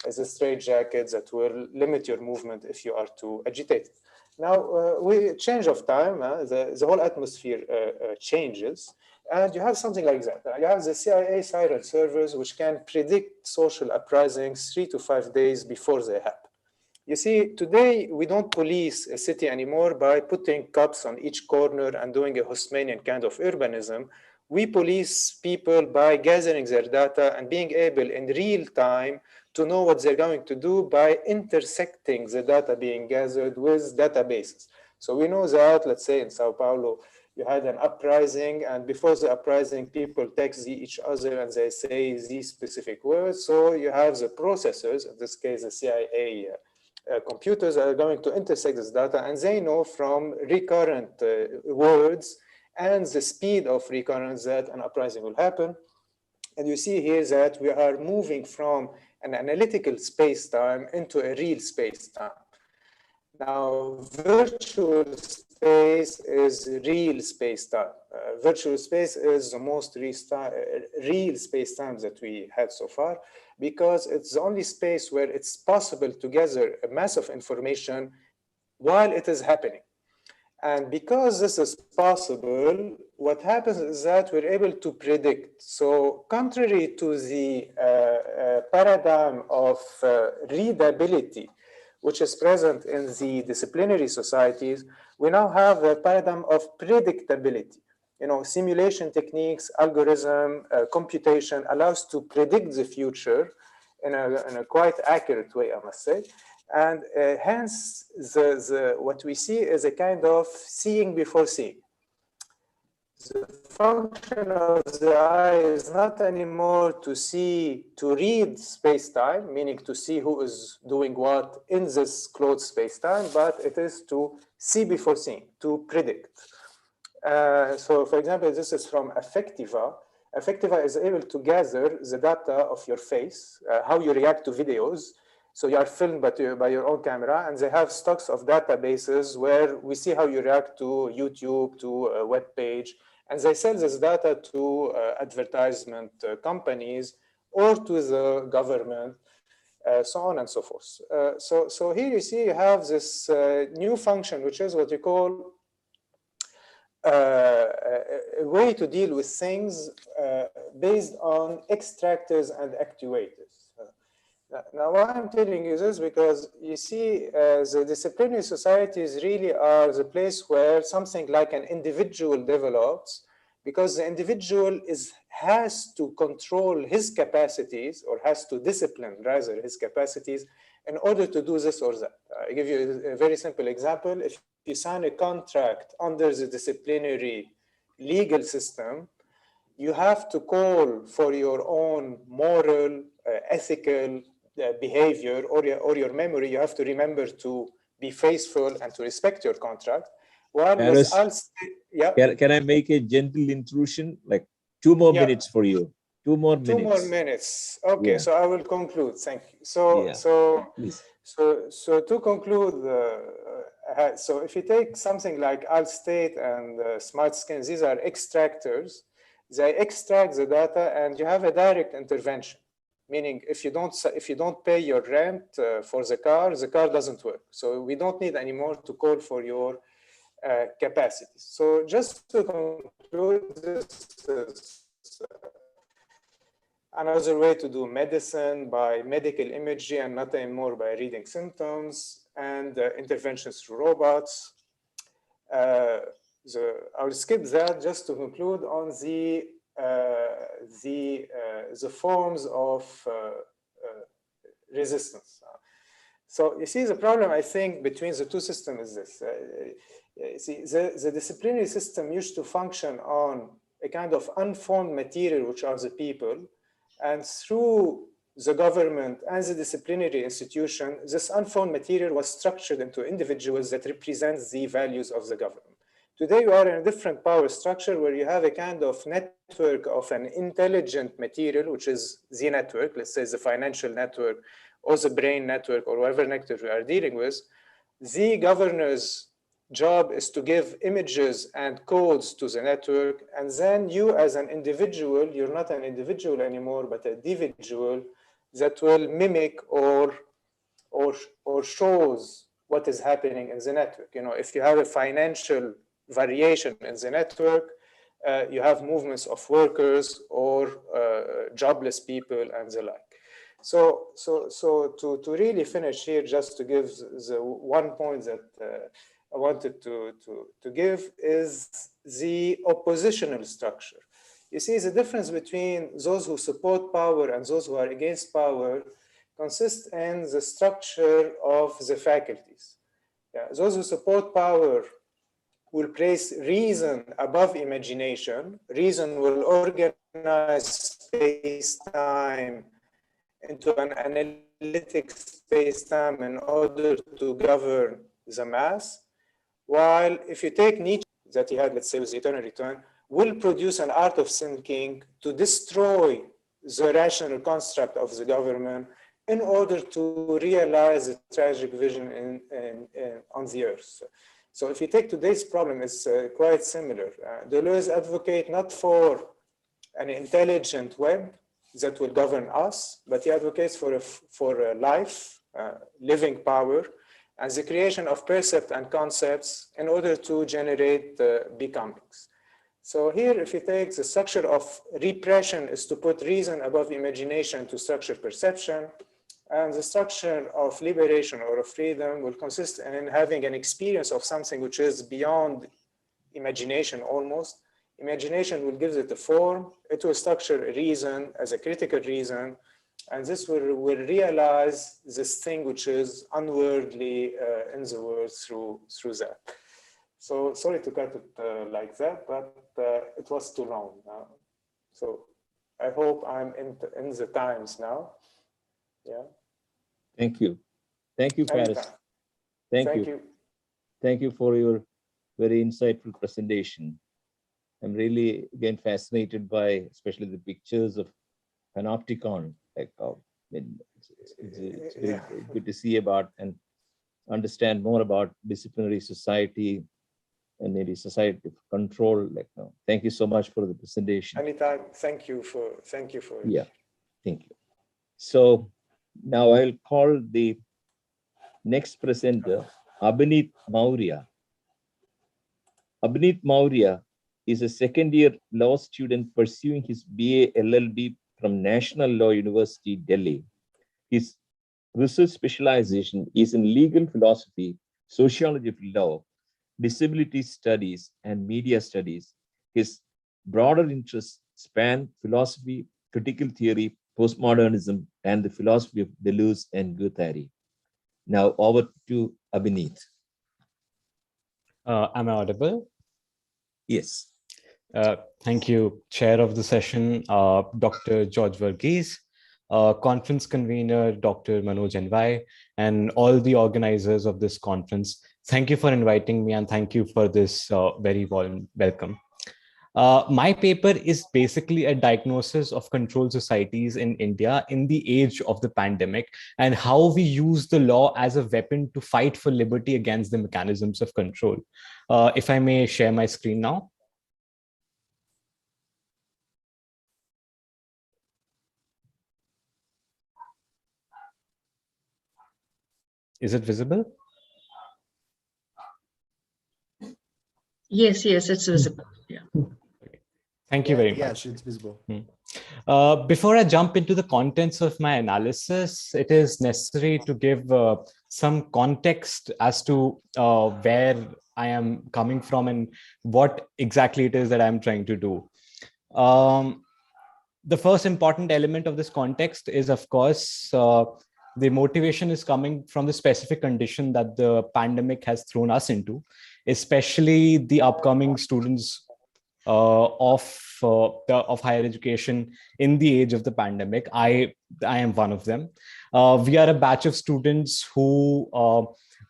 as a straight jacket that will limit your movement if you are too agitated. Now, we change of time, the whole atmosphere changes, and you have something like that. You have the CIA siren servers, which can predict social uprisings 3 to 5 days before they happen. You see, today we don't police a city anymore by putting cops on each corner and doing a Haussmannian kind of urbanism. We police people by gathering their data and being able in real time to know what they're going to do by intersecting the data being gathered with databases. So we know that, let's say in Sao Paulo, you had an uprising, and before the uprising, people text each other and they say these specific words. So you have the processors, in this case, the CIA computers are going to intersect this data, and they know from recurrent words and the speed of recurrence that an uprising will happen. And you see here that we are moving from an analytical space-time into a real space-time. Now, virtual space is real space-time. Virtual space is the most real space-time that we had so far, because it's the only space where it's possible to gather a mass of information while it is happening. And because this is possible, what happens is that we're able to predict. So contrary to the paradigm of readability, which is present in the disciplinary societies, we now have a paradigm of predictability. You know, simulation techniques, algorithm, computation allows to predict the future in a quite accurate way, I must say. And hence, what we see is a kind of seeing before seeing. The function of the eye is not anymore to see, to read space-time, meaning to see who is doing what in this closed space-time, but it is to see before seeing, to predict. So, for example, this is from Affectiva. Affectiva is able to gather the data of your face, how you react to videos. So you are filmed by your own camera, and they have stocks of databases where we see how you react to YouTube, to a web page, and they sell this data to advertisement companies or to the government, so on and so forth. So here you see you have this new function, which is what you call a way to deal with things based on extractors and actuators. Now, why I'm telling you this, because you see, the disciplinary societies really are the place where something like an individual develops, because the individual has to control his capacities, or has to discipline, rather, his capacities in order to do this or that. I give you a very simple example. If you sign a contract under the disciplinary legal system, you have to call for your own moral, ethical, behavior or your memory. You have to remember to be faithful and to respect your contract. Can I make a gentle intrusion? Like 2 more minutes for you. 2 more minutes. 2 more minutes. Okay, so I will conclude. Thank you. So to conclude, so if you take something like Allstate and Smart Skins, these are extractors. They extract the data, and you have a direct intervention. Meaning, if you don't pay your rent for the car doesn't work. So we don't need anymore to call for your capacities. So just to conclude, this is Another way to do medicine by medical imagery and not anymore by reading symptoms, and interventions through robots. I'll skip that just to conclude on the forms of resistance. So you see, the problem, I think, between the two systems is this. See, the disciplinary system used to function on a kind of unformed material, which are the people, and through the government and the disciplinary institution, this unformed material was structured into individuals that represent the values of the government. Today, you are in a different power structure where you have a kind of network of an intelligent material, which is the network, let's say the financial network or the brain network or whatever network we are dealing with. The governor's job is to give images and codes to the network. And then you as an individual, you're not an individual anymore, but an individual that will mimic or shows what is happening in the network. You know, if you have a financial variation in the network, you have movements of workers or jobless people and the like. So to really finish here, just to give the one point that I wanted to give is the oppositional structure. You see, the difference between those who support power and those who are against power consists in the structure of the faculties. Yeah, those who support power will place reason above imagination. Reason will organize space-time into an analytic space-time in order to govern the mass. While if you take Nietzsche, that he had, let's say, with the Eternal Return, will produce an art of thinking to destroy the rational construct of the government in order to realize the tragic vision on the earth. So if you take today's problem, it's quite similar. Deleuze advocates not for an intelligent web that will govern us, but he advocates for a life, living power, and the creation of percept and concepts in order to generate becomings. So here, if you take the structure of repression is to put reason above imagination to structure perception, and the structure of liberation or of freedom will consist in having an experience of something which is beyond imagination almost. Imagination will give it a form. It will structure reason as a critical reason. And this will realize this thing which is unworldly in the world through that. So sorry to cut it like that, but it was too long now. So I hope I'm in the times now. Yeah. Thank you. Thank you, Faris. Thank you. Thank you for your very insightful presentation. I'm really, again, fascinated by especially the pictures of panopticon. Like, it's very good to see about and understand more about disciplinary society and maybe society of control. Like, thank you so much for the presentation. Anytime. Thank you for yeah, thank you. So now I'll call the next presenter, Abhinit Maurya. Abhinit Maurya is a second-year law student pursuing his BA LLB from National Law University, Delhi. His research specialization is in legal philosophy, sociology of law, disability studies, and media studies. His broader interests span philosophy, critical theory, postmodernism, and the philosophy of Deleuze and Guattari. Now over to Abhinit. Am I audible? Yes. Thank you, Chair of the session, Dr. George Verghese, conference convener, Dr. Manoj Envai, and all the organizers of this conference. Thank you for inviting me and thank you for this very warm welcome. My paper is basically a diagnosis of control societies in India in the age of the pandemic and how we use the law as a weapon to fight for liberty against the mechanisms of control. If I may share my screen now. Is it visible? Yes, it's visible. Yeah. Thank you very much. Yes, it's visible. Before I jump into the contents of my analysis, it is necessary to give some context as to where I am coming from and what exactly it is that I'm trying to do. The first important element of this context is, of course, the motivation is coming from the specific condition that the pandemic has thrown us into, especially the upcoming students of higher education in the age of the pandemic. I am one of them. We are a batch of students who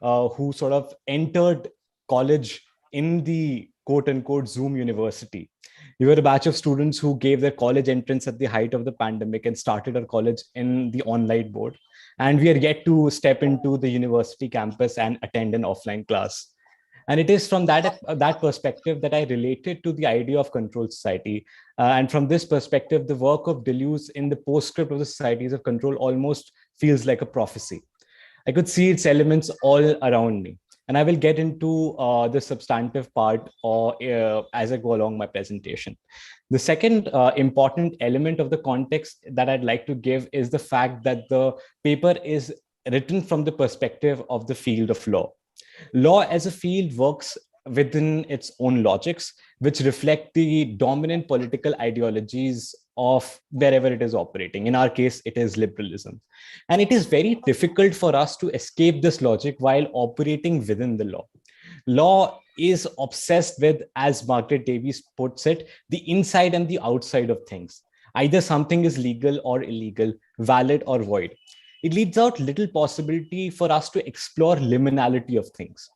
sort of entered college in the quote unquote Zoom university. We were a batch of students who gave their college entrance at the height of the pandemic and started our college in the online mode. And we are yet to step into the university campus and attend an offline class. And it is from that perspective that I related to the idea of controlled society. And from this perspective, the work of Deleuze in the postscript of the societies of control almost feels like a prophecy. I could see its elements all around me. And I will get into the substantive part as I go along my presentation. The second important element of the context that I'd like to give is the fact that the paper is written from the perspective of the field of law. Law as a field works within its own logics, which reflect the dominant political ideologies of wherever it is operating. In our case, it is liberalism. And it is very difficult for us to escape this logic while operating within the law. Law is obsessed with, as Margaret Davies puts it, the inside and the outside of things. Either something is legal or illegal, valid or void. It leaves out little possibility for us to explore liminality of things.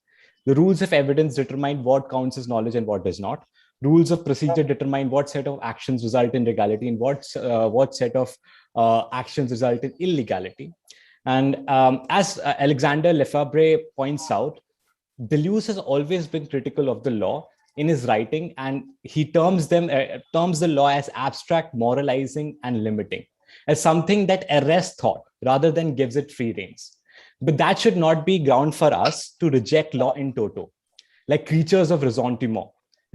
The rules of evidence determine what counts as knowledge and what does not. Rules of procedure determine what set of actions result in legality and what set of actions result in illegality. And as Alexander Lefebvre points out, Deleuze has always been critical of the law in his writing, and he terms the law as abstract, moralizing, and limiting, as something that arrests thought rather than gives it free reins. But that should not be ground for us to reject law in toto, like creatures of ressentiment.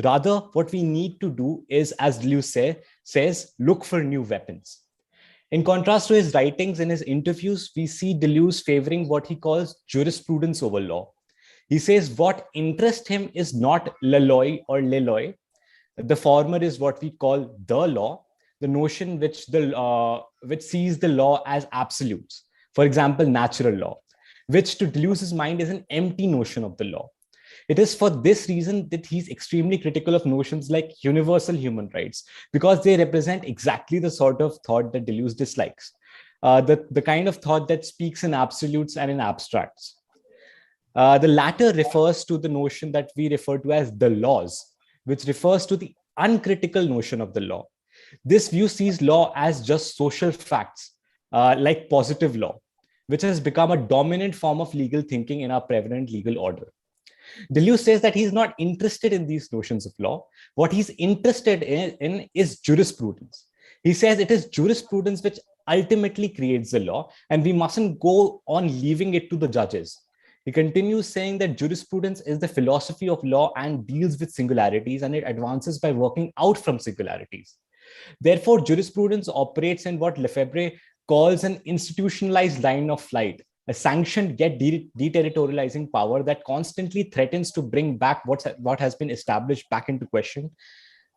Rather, what we need to do is, as Deleuze says, look for new weapons. In contrast to his writings and his interviews, we see Deleuze favoring what he calls jurisprudence over law. He says what interests him is not la loi or le loi. The former is what we call the law, the notion which sees the law as absolutes. For example, natural law, which to Deleuze's mind is an empty notion of the law. It is for this reason that he's extremely critical of notions like universal human rights, because they represent exactly the sort of thought that Deleuze dislikes, the kind of thought that speaks in absolutes and in abstracts. The latter refers to the notion that we refer to as the laws, which refers to the uncritical notion of the law. This view sees law as just social facts, like positive law, which has become a dominant form of legal thinking in our prevalent legal order. Deleuze says that he's not interested in these notions of law. What he's interested in is jurisprudence. He says it is jurisprudence which ultimately creates the law, and we mustn't go on leaving it to the judges. He continues saying that jurisprudence is the philosophy of law and deals with singularities, and it advances by working out from singularities. Therefore, jurisprudence operates in what Lefebvre calls an institutionalized line of flight, a sanctioned yet deterritorializing power that constantly threatens to bring back what has been established back into question.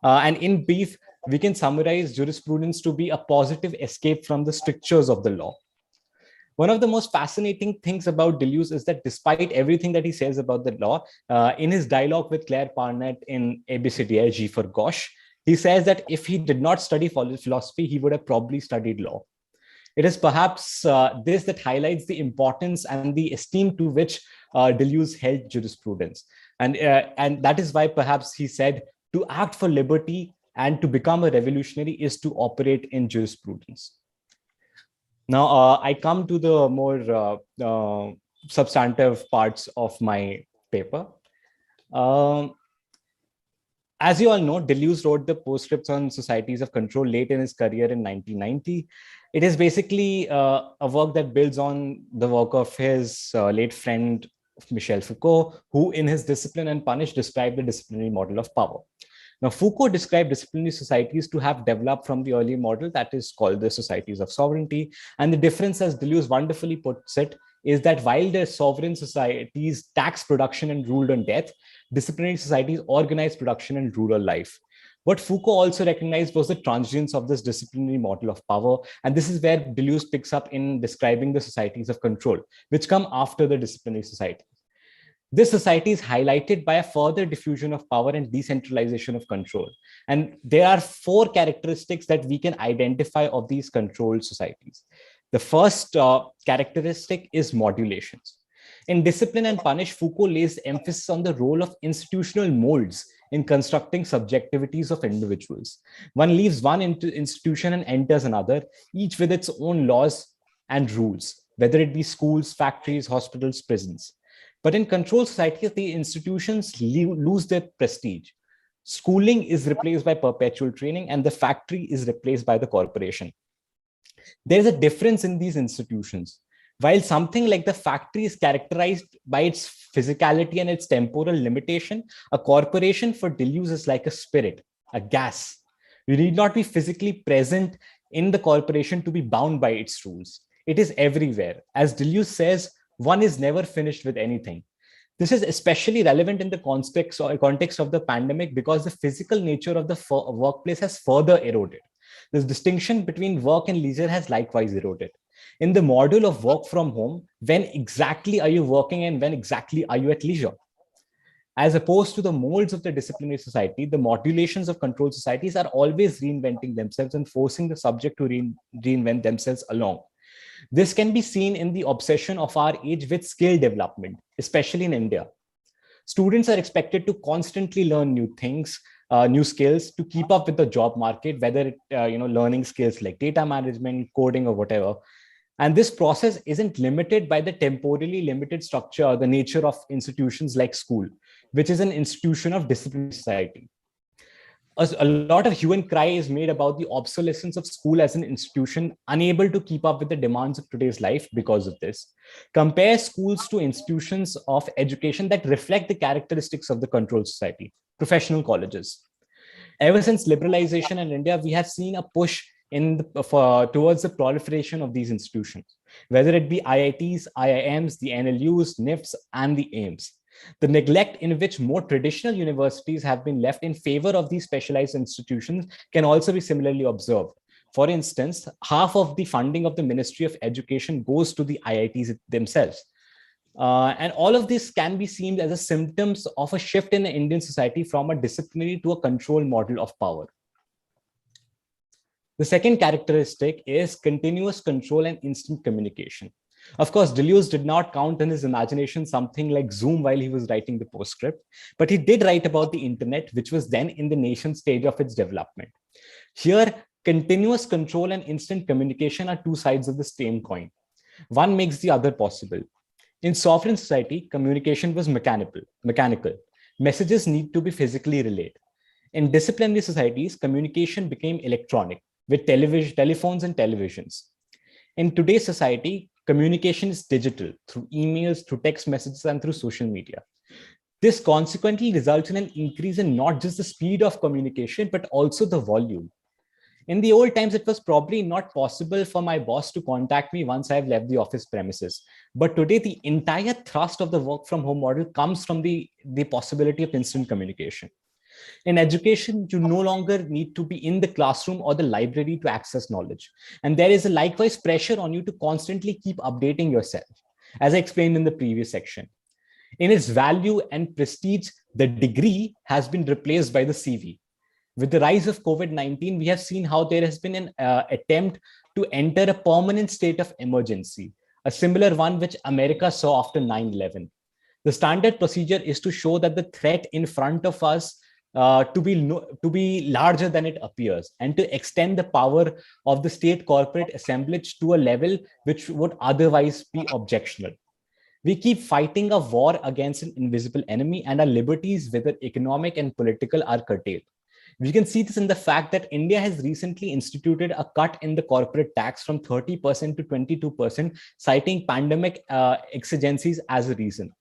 And in brief, we can summarize jurisprudence to be a positive escape from the strictures of the law. One of the most fascinating things about Deleuze is that despite everything that he says about the law, in his dialogue with Claire Parnett in ABCDR G for Gauche, he says that if he did not study philosophy, he would have probably studied law. It is perhaps this that highlights the importance and the esteem to which Deleuze held jurisprudence. And that is why perhaps he said to act for liberty and to become a revolutionary is to operate in jurisprudence. Now, I come to the more substantive parts of my paper. As you all know, Deleuze wrote the postscripts on societies of control late in his career in 1990. It is basically a work that builds on the work of his late friend, Michel Foucault, who in his Discipline and Punish described the disciplinary model of power. Now, Foucault described disciplinary societies to have developed from the early model that is called the societies of sovereignty. And the difference, as Deleuze wonderfully puts it, is that while the sovereign societies tax production and ruled on death, disciplinary societies organize production and rule on life. What Foucault also recognized was the transience of this disciplinary model of power. And this is where Deleuze picks up in describing the societies of control, which come after the disciplinary society. This society is highlighted by a further diffusion of power and decentralization of control. And there are 4 characteristics that we can identify of these controlled societies. The first characteristic is modulations. In Discipline and Punish, Foucault lays emphasis on the role of institutional molds in constructing subjectivities of individuals. One leaves one institution and enters another, each with its own laws and rules, whether it be schools, factories, hospitals, prisons. But in controlled societies, the institutions lose their prestige. Schooling is replaced by perpetual training, and the factory is replaced by the corporation. There's a difference in these institutions. While something like the factory is characterized by its physicality and its temporal limitation, a corporation for Deleuze is like a spirit, a gas. You need not be physically present in the corporation to be bound by its rules. It is everywhere. As Deleuze says, one is never finished with anything. This is especially relevant in the context of the pandemic because the physical nature of the workplace has further eroded. This distinction between work and leisure has likewise eroded. In the model of work from home, when exactly are you working and when exactly are you at leisure? As opposed to the molds of the disciplinary society, the modulations of controlled societies are always reinventing themselves and forcing the subject to reinvent themselves along. This can be seen in the obsession of our age with skill development, especially in India. Students are expected to constantly learn new things, new skills to keep up with the job market, whether learning skills like data management, coding, or whatever. And this process isn't limited by the temporally limited structure or the nature of institutions like school, which is an institution of disciplinary society. A lot of hue and cry is made about the obsolescence of school as an institution, unable to keep up with the demands of today's life because of this. Compare schools to institutions of education that reflect the characteristics of the controlled society, professional colleges. Ever since liberalization in India, we have seen a push towards the proliferation of these institutions, whether it be IITs, IIMs, the NLUs, NIFTs, and the AIMS. The neglect in which more traditional universities have been left in favor of these specialized institutions can also be similarly observed. For instance, half of the funding of the Ministry of Education goes to the IITs themselves. And all of this can be seen as a symptoms of a shift in the Indian society from a disciplinary to a control model of power. The second characteristic is continuous control and instant communication. Of course, Deleuze did not count in his imagination something like Zoom while he was writing the postscript, but he did write about the internet, which was then in the nascent stage of its development. Here, continuous control and instant communication are two sides of the same coin. One makes the other possible. In sovereign society, communication was mechanical. Messages need to be physically relayed. In disciplinary societies, communication became electronic with telephones and televisions. In today's society, communication is digital through emails, through text messages, and through social media. This consequently results in an increase in not just the speed of communication, but also the volume. In the old times, it was probably not possible for my boss to contact me once I've left the office premises. But today, the entire thrust of the work from home model comes from the possibility of instant communication. In education, you no longer need to be in the classroom or the library to access knowledge. And there is a likewise pressure on you to constantly keep updating yourself, as I explained in the previous section. In its value and prestige, the degree has been replaced by the CV. With the rise of COVID-19, we have seen how there has been an attempt to enter a permanent state of emergency, a similar one which America saw after 9/11. The standard procedure is to show that the threat in front of us to be larger than it appears, and to extend the power of the state corporate assemblage to a level which would otherwise be objectionable. We keep fighting a war against an invisible enemy, and our liberties, whether economic and political, are curtailed. We can see this in the fact that India has recently instituted a cut in the corporate tax from 30% to 22%, citing pandemic exigencies as a reason.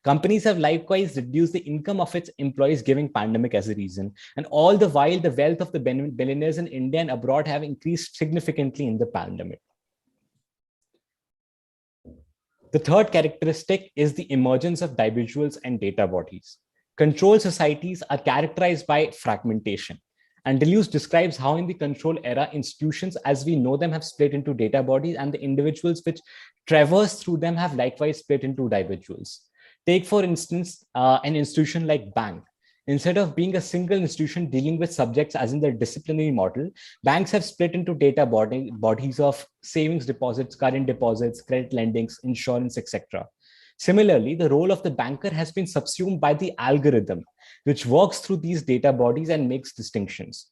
Companies have likewise reduced the income of its employees, giving pandemic as a reason. And all the while, the wealth of the billionaires in India and abroad have increased significantly in the pandemic. The third characteristic is the emergence of individuals and data bodies. Control societies are characterized by fragmentation. And Deleuze describes how in the control era, institutions as we know them have split into data bodies, and the individuals which traverse through them have likewise split into individuals. Take, for instance, an institution like bank. Instead of being a single institution dealing with subjects as in their disciplinary model, banks have split into data bodies of savings deposits, current deposits, credit lendings, insurance, etc. Similarly, the role of the banker has been subsumed by the algorithm, which works through these data bodies and makes distinctions.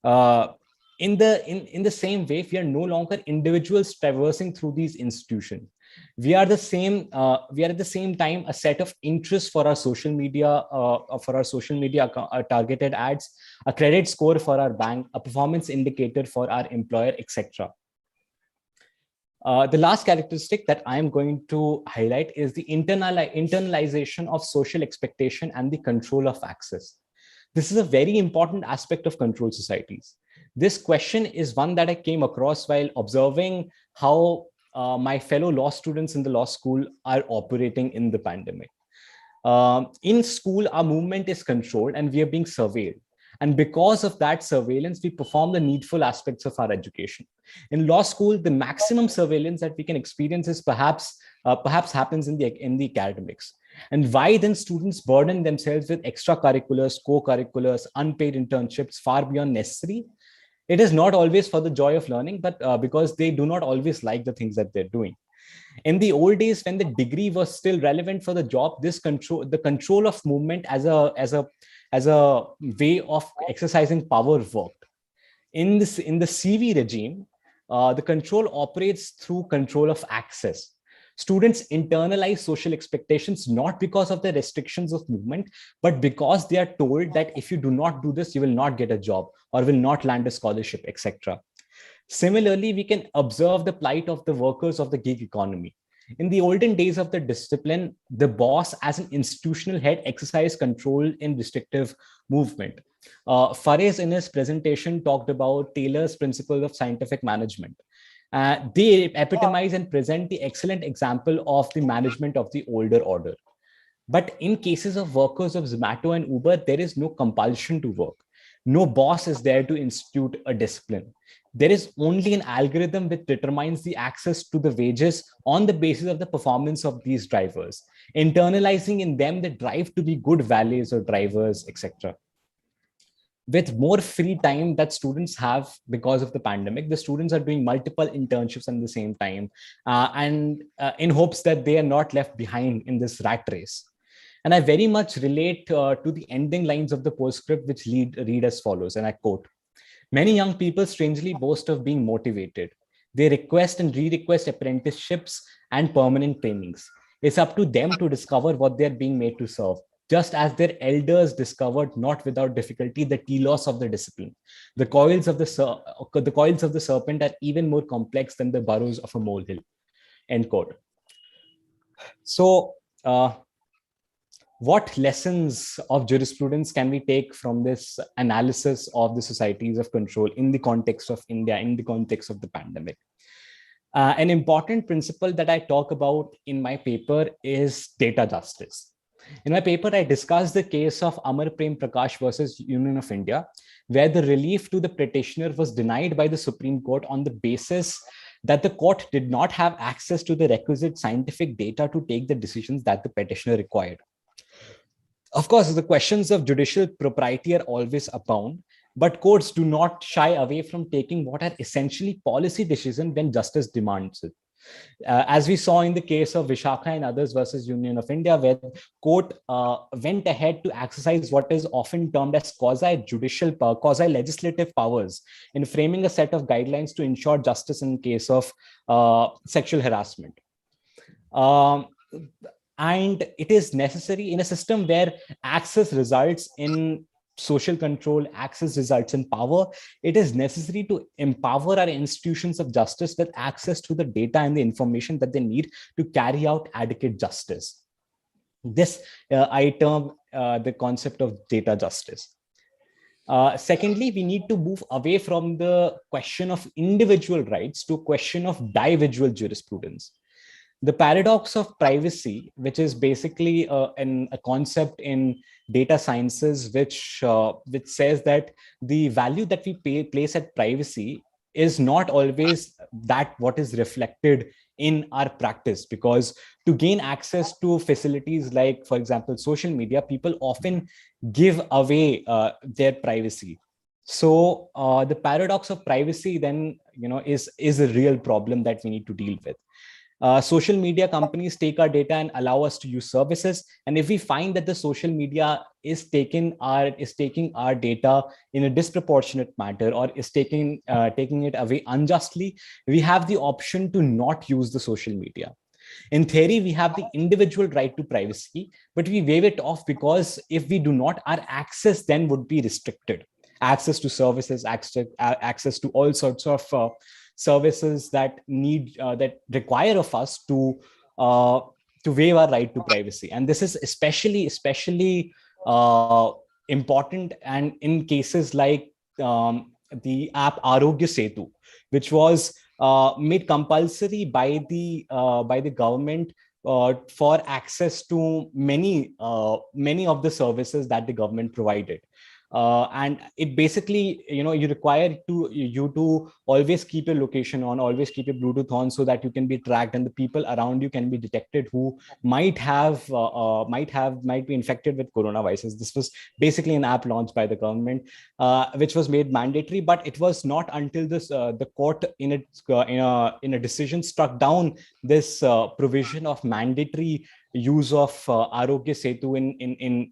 In the same way, we are no longer individuals traversing through these institutions. We are at the same time a set of interests for our social media, targeted ads, a credit score for our bank, a performance indicator for our employer, etc. The last characteristic that I am going to highlight is the internalization of social expectation and the control of access. This is a very important aspect of control societies. This question is one that I came across while observing how my fellow law students in the law school are operating in the pandemic. In school, our movement is controlled and we are being surveilled. And because of that surveillance, we perform the needful aspects of our education. In law school, the maximum surveillance that we can experience is perhaps happens in the academics. And why then students burden themselves with extracurriculars, co-curriculars, unpaid internships far beyond necessary? It is not always for the joy of learning, but because they do not always like the things that they're doing. In the old days, when the degree was still relevant for the job, the control of movement as a way of exercising power worked. In the CV regime, the control operates through control of access. Students internalize social expectations not because of the restrictions of movement, but because they are told that if you do not do this, you will not get a job or will not land a scholarship, etc. Similarly, we can observe the plight of the workers of the gig economy. In the olden days of the discipline, the boss as an institutional head exercised control in restrictive movement. Fares in his presentation talked about Taylor's principle of scientific management. They epitomize and present the excellent example of the management of the older order. But in cases of workers of Zomato and Uber, there is no compulsion to work. No boss is there to institute a discipline. There is only an algorithm which determines the access to the wages on the basis of the performance of these drivers, internalizing in them the drive to be good valets or drivers, etc. With more free time that students have because of the pandemic, the students are doing multiple internships at the same time, and in hopes that they are not left behind in this rat race. And I very much relate to the ending lines of the postscript, which read as follows, and I quote, "Many young people strangely boast of being motivated. They request and re-request apprenticeships and permanent trainings. It's up to them to discover what they're being made to serve, just as their elders discovered not without difficulty the telos of the discipline. The coils of the serpent are even more complex than the burrows of a molehill." End quote. So, what lessons of jurisprudence can we take from this analysis of the societies of control in the context of India, in the context of the pandemic? An important principle that I talk about in my paper is data justice. In my paper, I discussed the case of Amar Prem Prakash versus Union of India, where the relief to the petitioner was denied by the Supreme Court on the basis that the court did not have access to the requisite scientific data to take the decisions that the petitioner required. Of course, the questions of judicial propriety are always abound, but courts do not shy away from taking what are essentially policy decisions when justice demands it. As we saw in the case of Vishakha and others versus Union of India, where the court went ahead to exercise what is often termed as quasi-legislative powers in framing a set of guidelines to ensure justice in case of sexual harassment. And it is necessary in a system where access results in social control, access results in power. It is necessary to empower our institutions of justice with access to the data and the information that they need to carry out adequate justice. This I term the concept of data justice. Secondly, we need to move away from the question of individual rights to a question of individual jurisprudence. The paradox of privacy, which is basically a concept in data sciences, which says that the value that we place at privacy is not always that what is reflected in our practice, because to gain access to facilities like, for example, social media, people often give away their privacy. So the paradox of privacy then, is a real problem that we need to deal with. Social media companies take our data and allow us to use services. And if we find that the social media is taking our data in a disproportionate manner, or is taking it away unjustly, we have the option to not use the social media. In theory, we have the individual right to privacy, but we waive it off because if we do not, our access then would be restricted. Access to services, access to all sorts of services that require of us to waive our right to privacy. And this is especially important, and in cases like the app Arogya Setu, which was made compulsory by the government for access to many of the services that the government provided. And it basically, you require you to always keep your location on, always keep your Bluetooth on, so that you can be tracked and the people around you can be detected who might be infected with coronavirus. This was basically an app launched by the government, which was made mandatory. But it was not until the court in a decision struck down this provision of mandatory use of Arogya Setu in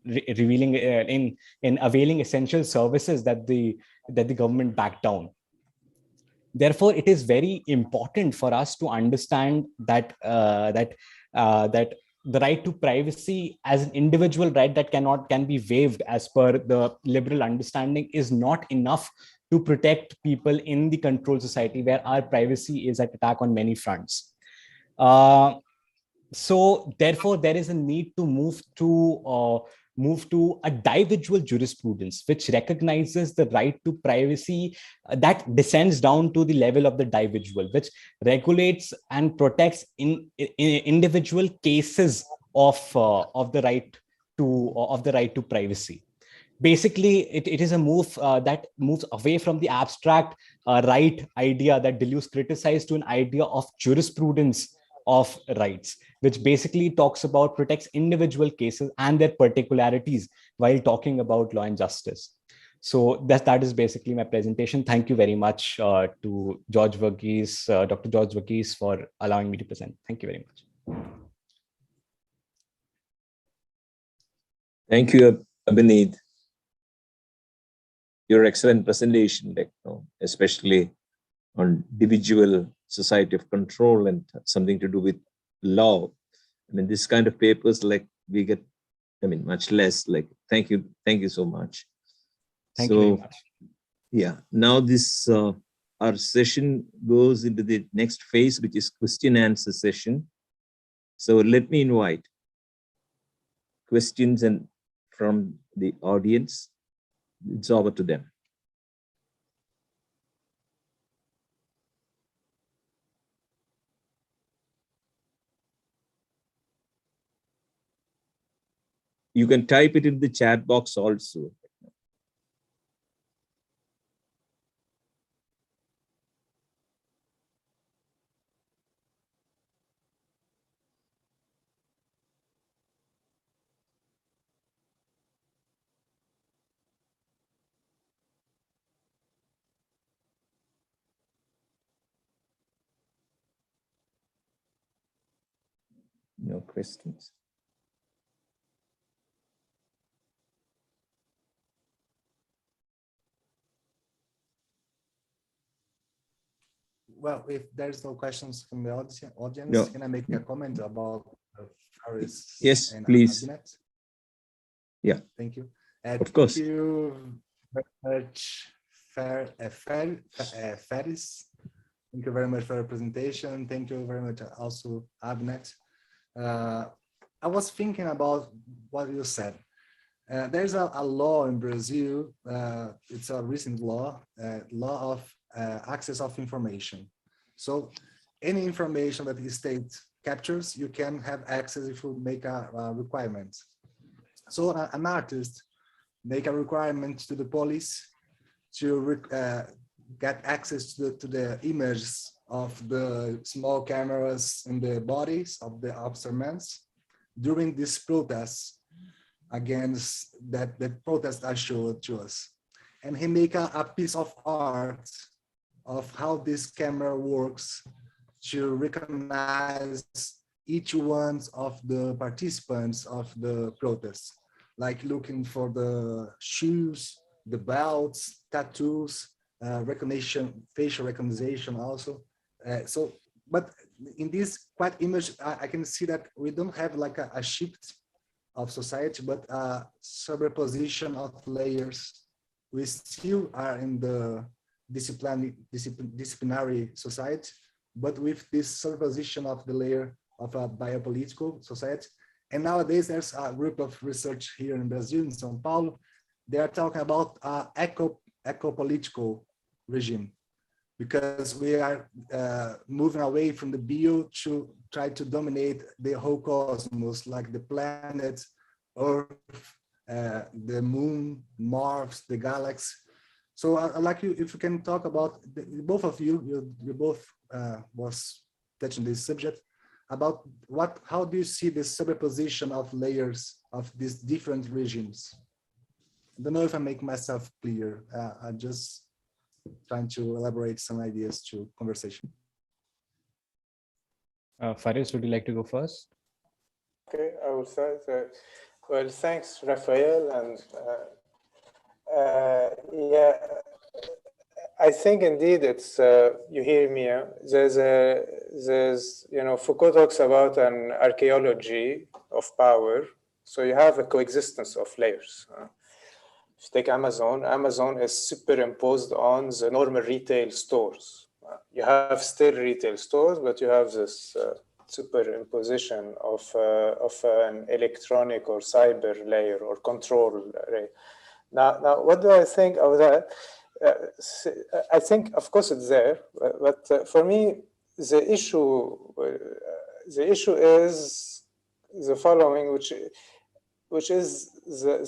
availing essential services that the government backed down. Therefore, it is very important for us to understand that the right to privacy as an individual right that can be waived as per the liberal understanding is not enough to protect people in the controlled society where our privacy is at attack on many fronts. So therefore, there is a need to move to a individual jurisprudence which recognizes the right to privacy that descends down to the level of the individual, which regulates and protects in individual cases of the right to privacy. Basically, it is a move that moves away from the abstract right idea that Deleuze criticized to an idea of jurisprudence of rights, which basically talks about protects individual cases and their particularities while talking about law and justice. So that is basically my presentation. Thank you very much to Dr. George Verghese, for allowing me to present. Thank you very much. Thank you, Abhinid. Your excellent presentation, especially on individual society of control and something to do with law. I mean, this kind of papers, we get, much less. Thank you so much. Thank you very much. Yeah, now this our session goes into the next phase, which is question answer session. So let me invite questions from the audience. It's over to them. You can type it in the chat box also. No questions. Well, if there's no questions from the audience, No. Can I make a comment about Faris? Yes, and please. Abinet? Yeah. Thank you. Of course. Thank you very much, Faris. Thank you very much for your presentation. Thank you very much also, Abinet. I was thinking about what you said. There's a law in Brazil, it's a recent law, law of access of information. So any information that the state captures, you can have access if you make a requirement. So an artist make a requirement to the police to get access to the images of the small cameras in the bodies of the observants during these protests against that protest I showed to us. And he make a piece of art of how this camera works to recognize each one of the participants of the protest, like looking for the shoes, the belts, tattoos, recognition, facial recognition also. But in this quite image, I can see that we don't have like a shift of society, but a superposition of layers. We still are in the disciplinary society, but with this superposition of the layer of a biopolitical society. And nowadays there's a group of research here in Brazil, in São Paulo. They are talking about eco-political regime, because we are moving away from the bio to try to dominate the whole cosmos, like the planet, Earth, the moon, Mars, the galaxy. So I'd like you, if you can talk about, both of you, you both was touching this subject, about how do you see the superposition of layers of these different regimes? I don't know if I make myself clear. I'm just trying to elaborate some ideas to conversation. Faris, would you like to go first? Okay, I will start. Well, thanks, Raphael, and yeah, I think indeed it's you hear me. There's Foucault talks about an archaeology of power. So you have a coexistence of layers. If you take Amazon, Amazon is superimposed on the normal retail stores. You have still retail stores, but you have this superimposition of an electronic or cyber layer or control layer. Now, what do I think of that? I think, of course, it's there, but for me, the issue is the following, which is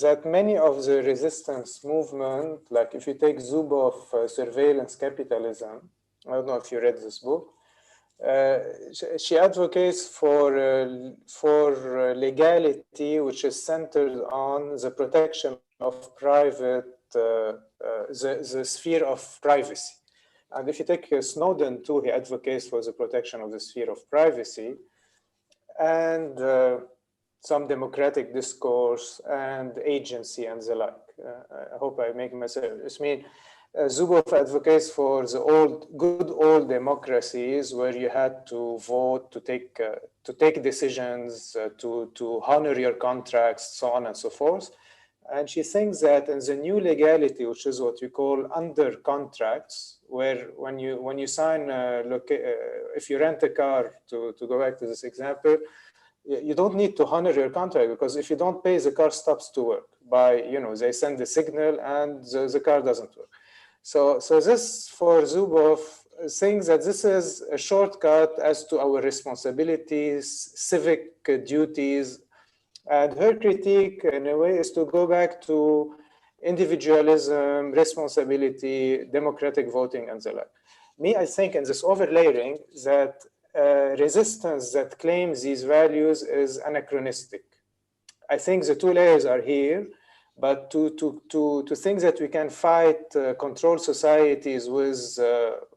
that many of the resistance movement, like if you take Zuboff, Surveillance Capitalism, I don't know if you read this book, she advocates for legality, which is centered on the protection of private, the sphere of privacy. And if you take Snowden too, he advocates for the protection of the sphere of privacy and some democratic discourse and agency and the like. I hope I make myself. I mean, Zuboff advocates for the good old democracies where you had to vote, to take decisions, to honor your contracts, so on and so forth. And she thinks that in the new legality, which is what we call under contracts, where when you sign, if you rent a car, to go back to this example, you don't need to honor your contract, because if you don't pay, the car stops to work. They send the signal and the car doesn't work. So this, for Zuboff, thinks that this is a shortcut as to our responsibilities, civic duties. And her critique, in a way, is to go back to individualism, responsibility, democratic voting, and the like. Me, I think in this overlayering that resistance that claims these values is anachronistic. I think the two layers are here, but to think that we can fight controlled societies with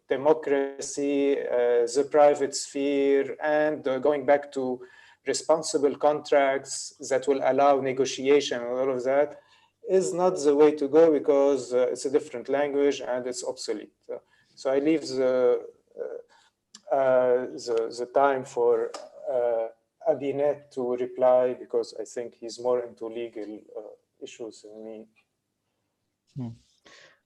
democracy, the private sphere, and going back to responsible contracts that will allow negotiation and all of that is not the way to go, because it's a different language and it's obsolete. So I leave the time for Abinet to reply, because I think he's more into legal issues than me.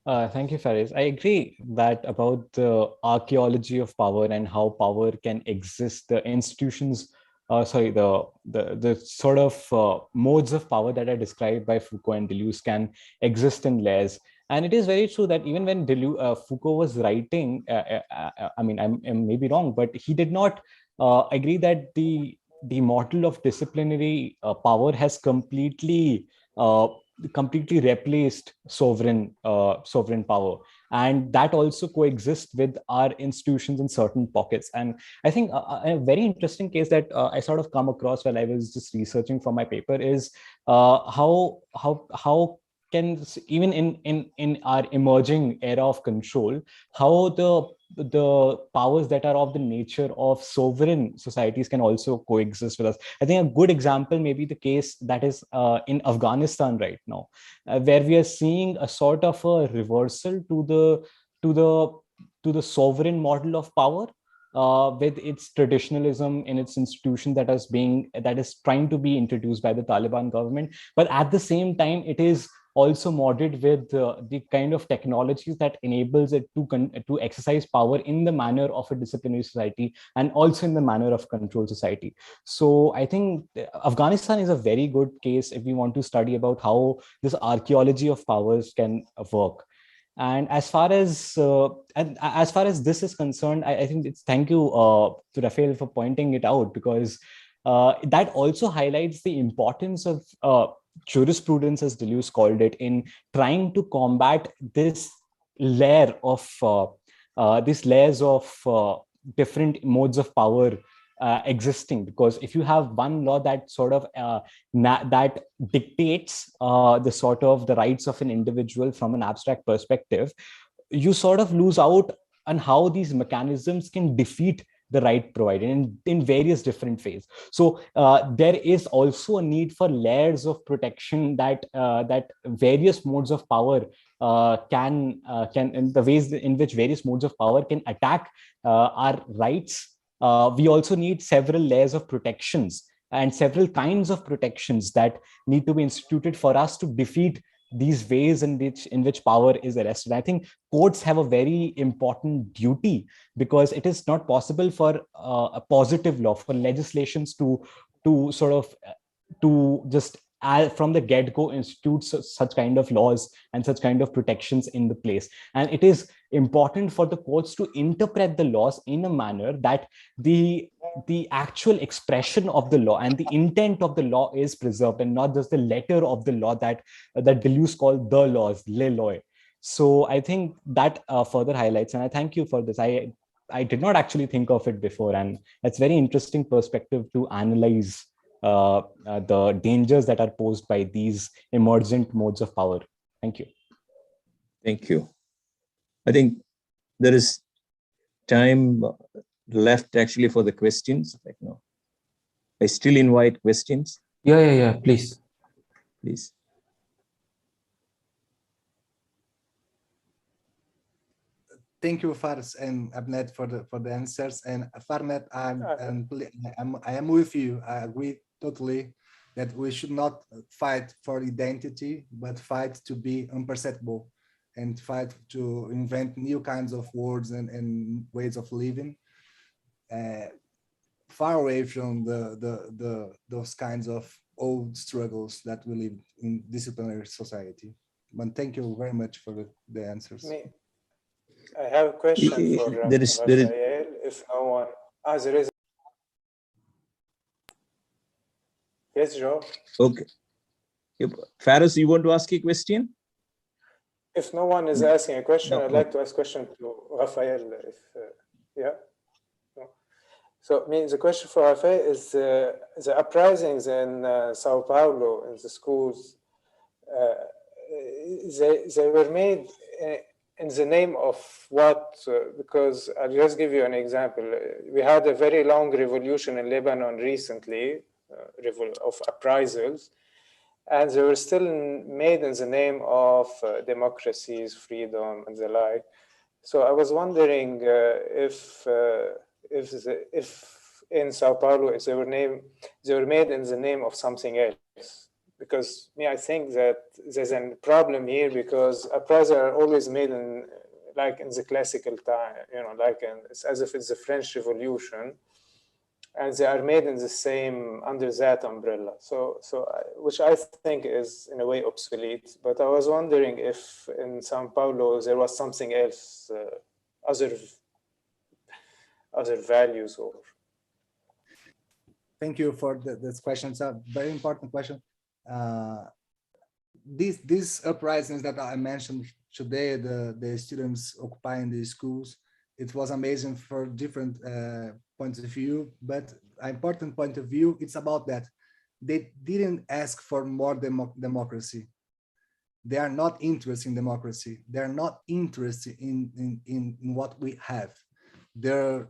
Thank you, Faris. I agree that about the archaeology of power and how power can exist, the institutions the sort of modes of power that are described by Foucault and Deleuze can exist in layers. And it is very true that even when Foucault was writing, I mean, I'm maybe wrong, but he did not agree that the model of disciplinary power has completely replaced sovereign power, and that also coexists with our institutions in certain pockets. And I think a very interesting case that I sort of come across while I was just researching for my paper is how can, even in our emerging era of control, how the powers that are of the nature of sovereign societies can also coexist with us. I think a good example may be the case that is in Afghanistan right now, where we are seeing a sort of a reversal to the sovereign model of power, with its traditionalism in its institution that is trying to be introduced by the Taliban government. But at the same time, it is also modded with the kind of technologies that enables it to exercise power in the manner of a disciplinary society and also in the manner of control society. So I think Afghanistan is a very good case if we want to study about how this archaeology of powers can work. And as far as this is concerned, I think it's thank you to Rafael for pointing it out, because that also highlights the importance of jurisprudence, as Deleuze called it, in trying to combat this layer of these layers of different modes of power existing. Because if you have one law that sort of that dictates the rights of an individual from an abstract perspective, you sort of lose out on how these mechanisms can defeat the right provided in various different ways. So there is also a need for layers of protection that various modes of power can in the ways in which various modes of power can attack our rights. We also need several layers of protections and several kinds of protections that need to be instituted for us to defeat these ways in which power is arrested. I think courts have a very important duty, because it is not possible for a positive law, for legislations to sort of to just from the get-go institute such kind of laws and such kind of protections in the place. And it is important for the courts to interpret the laws in a manner that the actual expression of the law and the intent of the law is preserved, and not just the letter of the law that Deleuze called the laws, les lois. So I think that further highlights, and I thank you for this. I did not actually think of it before, and it's very interesting perspective to analyze the dangers that are posed by these emergent modes of power. Thank you. Thank you. I think there is time left actually for the questions. Like, no, I still invite questions. Yeah, please. Please. Thank you, Faris and Abnet, for the answers. And Farnet, I am with you. I agree totally that we should not fight for identity, but fight to be imperceptible and fight to invent new kinds of words and ways of living, far away from those kinds of old struggles that we live in disciplinary society. But thank you very much for the answers. I have a question for Rafael. If no one, there is. Yes, Joe. Okay. Faris, you want to ask a question? If no one is asking a question, I'd like to ask a question to Rafael. Yeah. So, the question for Rafael is the uprisings in Sao Paulo, in the schools, they were made in the name of what? Because I'll just give you an example. We had a very long revolution in Lebanon recently, of uprisals, and they were still made in the name of democracies, freedom, and the like. So I was wondering if in Sao Paulo, if they were made in the name of something else. Because I think that there's a problem here, because uprisals are always made in the classical time, it's as if it's the French Revolution. and they are made in the same, under that umbrella. Which I think is in a way obsolete, but I was wondering if in Sao Paulo there was something else, other values or. Thank you for this question. It's a very important question. These uprisings that I mentioned today, the students occupying the schools, it was amazing for different points of view, but an important point of view, it's about that. They didn't ask for more democracy. They are not interested in democracy. They're not interested in what we have. Their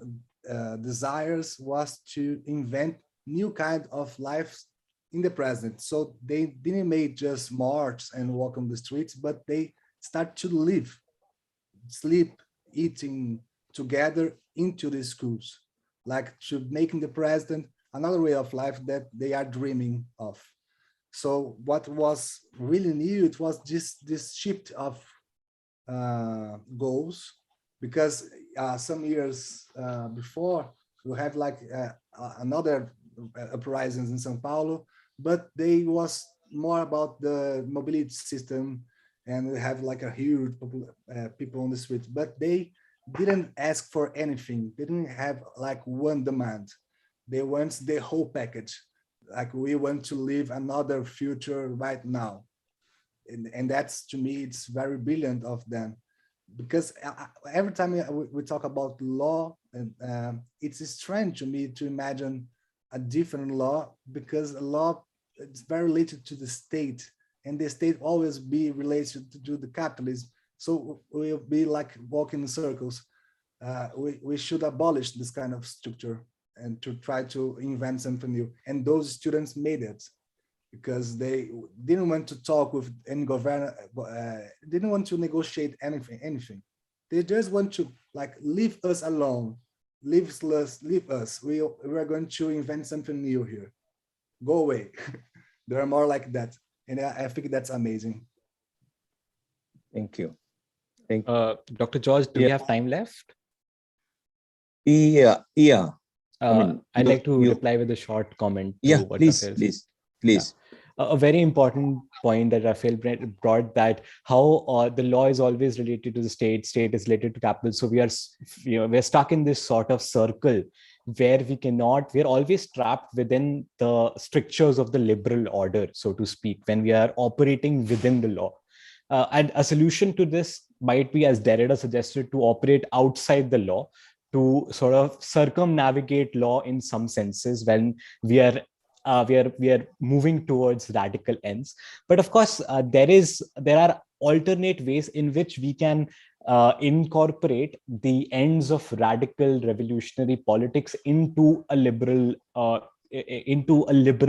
desires was to invent new kind of lives in the present. So they didn't make just march and walk on the streets, but they start to live, sleep, eating together into the schools, like to making the present another way of life that they are dreaming of. So what was really new, it was this shift of goals, because some years before we have like another uprisings in São Paulo, but they was more about the mobility system, and we have like a huge people on the street, but they didn't ask for anything. They didn't have like one demand. They want the whole package. Like, we want to live another future right now. And that's, to me, it's very brilliant of them. Because every time we talk about law, it's strange to me to imagine a different law, because a law is very related to the state, and the state always be related to the capitalism. So we'll be like walking in circles. We should abolish this kind of structure and to try to invent something new. And those students made it, because they didn't want to talk with any governor, didn't want to negotiate anything. They just want to like leave us alone, leave us. We are going to invent something new here. Go away. There are more like that, and I think that's amazing. Thank you. Dr. George, do we have time left? Yeah. I'd like to reply with a short comment. Yeah, what please. Yeah. A very important point that Raphael brought, that how the law is always related to the state is related to capital. So we're stuck in this sort of circle where we're always trapped within the strictures of the liberal order, so to speak, when we are operating within the law. And a solution to this might be, as Derrida suggested, to operate outside the law, to sort of circumnavigate law in some senses when we are moving towards radical ends. But of course, there are alternate ways in which we can incorporate the ends of radical revolutionary politics into a liberal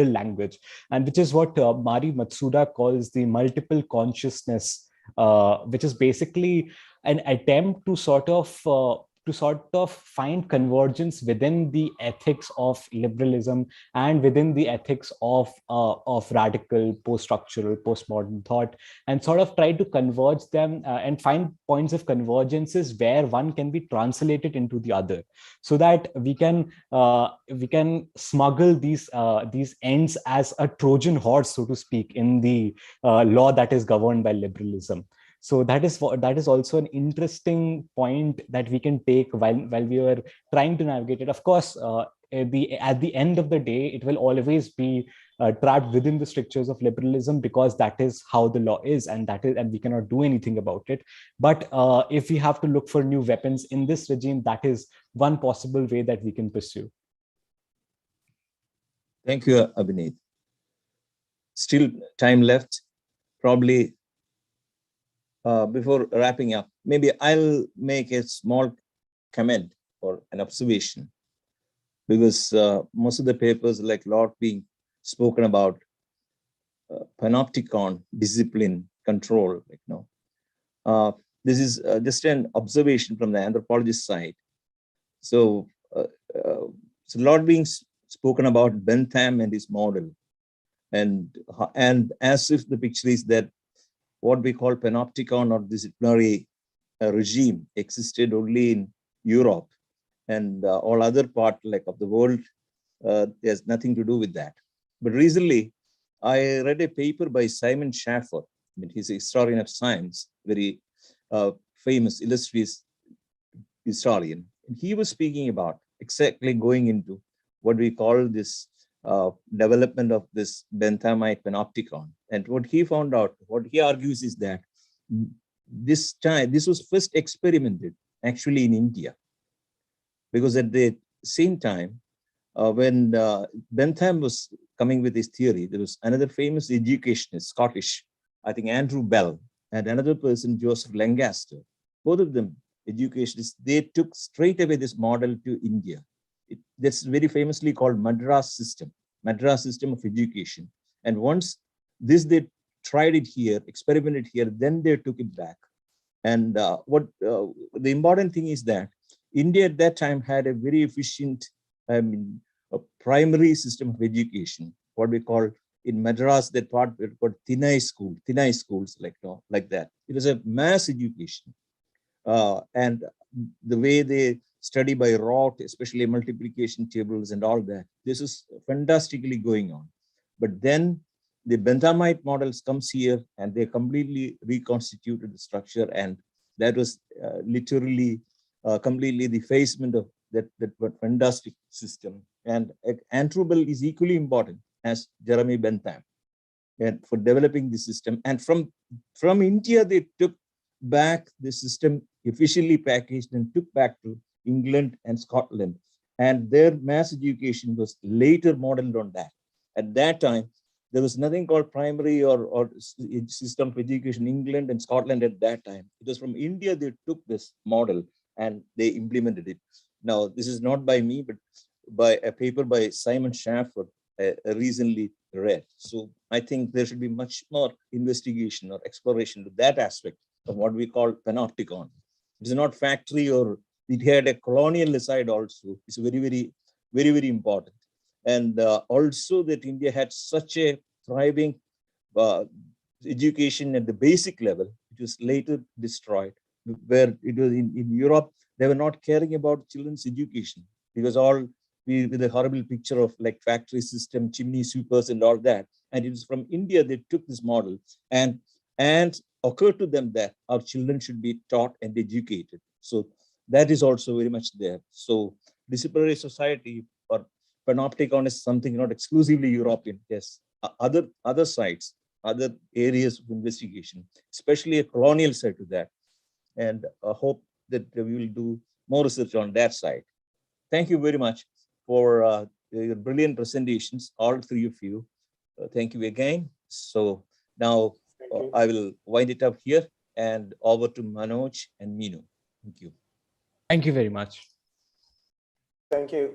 language, and which is what Mari Matsuda calls the multiple consciousness, which is basically an attempt to sort of find convergence within the ethics of liberalism and within the ethics of radical, post-structural, postmodern thought, and sort of try to converge them and find points of convergences where one can be translated into the other, so that we can smuggle these ends as a Trojan horse, so to speak, in the law that is governed by liberalism. So that is also an interesting point that we can take while we were trying to navigate it. Of course, at the end of the day, it will always be trapped within the strictures of liberalism, because that is how the law is, and we cannot do anything about it. But if we have to look for new weapons in this regime, that is one possible way that we can pursue. Thank you, Abhineet. Still time left. Probably before wrapping up, maybe I'll make a small comment or an observation, because most of the papers, like a lot being spoken about panopticon, discipline, control, this is just an observation from the anthropologist side. So a lot being spoken about Bentham and his model, and as if the picture is that what we call panopticon or disciplinary regime existed only in Europe, and all other part of the world there's nothing to do with that. But recently, I read a paper by Simon Schaffer. I mean, he's a historian of science, very famous, illustrious historian. And he was speaking about exactly going into what we call this development of this benthamite panopticon. And what he found out, what he argues is that this was first experimented actually in India, because at the same time, when Bentham was coming with his theory, there was another famous educationist, Scottish, I think Andrew Bell, and another person, Joseph Lancaster. Both of them educationists, they took straight away this model to India. That's very famously called Madras system of education. And once they tried it here, experimented here, then they took it back. And the important thing is that India at that time had a very efficient, a primary system of education, what we call in Madras, that part we called Thinai schools, like that. It was a mass education. And the way they study by rote, especially multiplication tables and all that, this is fantastically going on. But then the Benthamite models comes here and they completely reconstituted the structure, and that was literally completely the effacement of that fantastic system. And Andrew Bell is equally important as Jeremy Bentham and for developing the system. And from India, they took back the system, officially packaged, and took back to England and Scotland. And their mass education was later modeled on that. At that time, there was nothing called primary or system of education in England and Scotland at that time. It was from India they took this model and they implemented it. Now, this is not by me, but by a paper by Simon Schaffer, recently read. So I think there should be much more investigation or exploration to that aspect of what we call panopticon. It is not factory, or it had a colonial side also. It's very, very important. And also that India had such a thriving education at the basic level, which was later destroyed, where it was in Europe, they were not caring about children's education, because with a horrible picture of like factory system, chimney sweepers and all that. And it was from India, they took this model and occurred to them that our children should be taught and educated. So that is also very much there. So disciplinary society or panopticon is something not exclusively European. Yes, other sites, other areas of investigation, especially a colonial side to that. And I hope that we will do more research on that side. Thank you very much for your brilliant presentations, all three of you. Thank you again. So now I will wind it up here and over to Manoj and Meenu. Thank you. Thank you very much. Thank you.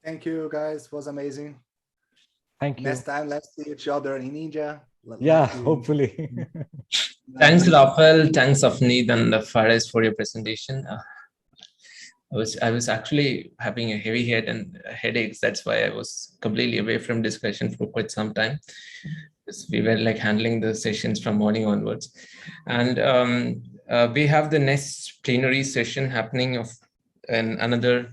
Thank you, guys. It was amazing. Thank you. Next time, let's see each other in India. Yeah, hopefully. Thanks, Rafael. Thanks, Afneet and Fares, for your presentation. I was actually having a heavy head and headaches. That's why I was completely away from discussion for quite some time. We were like handling the sessions from morning onwards. And we have the next plenary session happening in another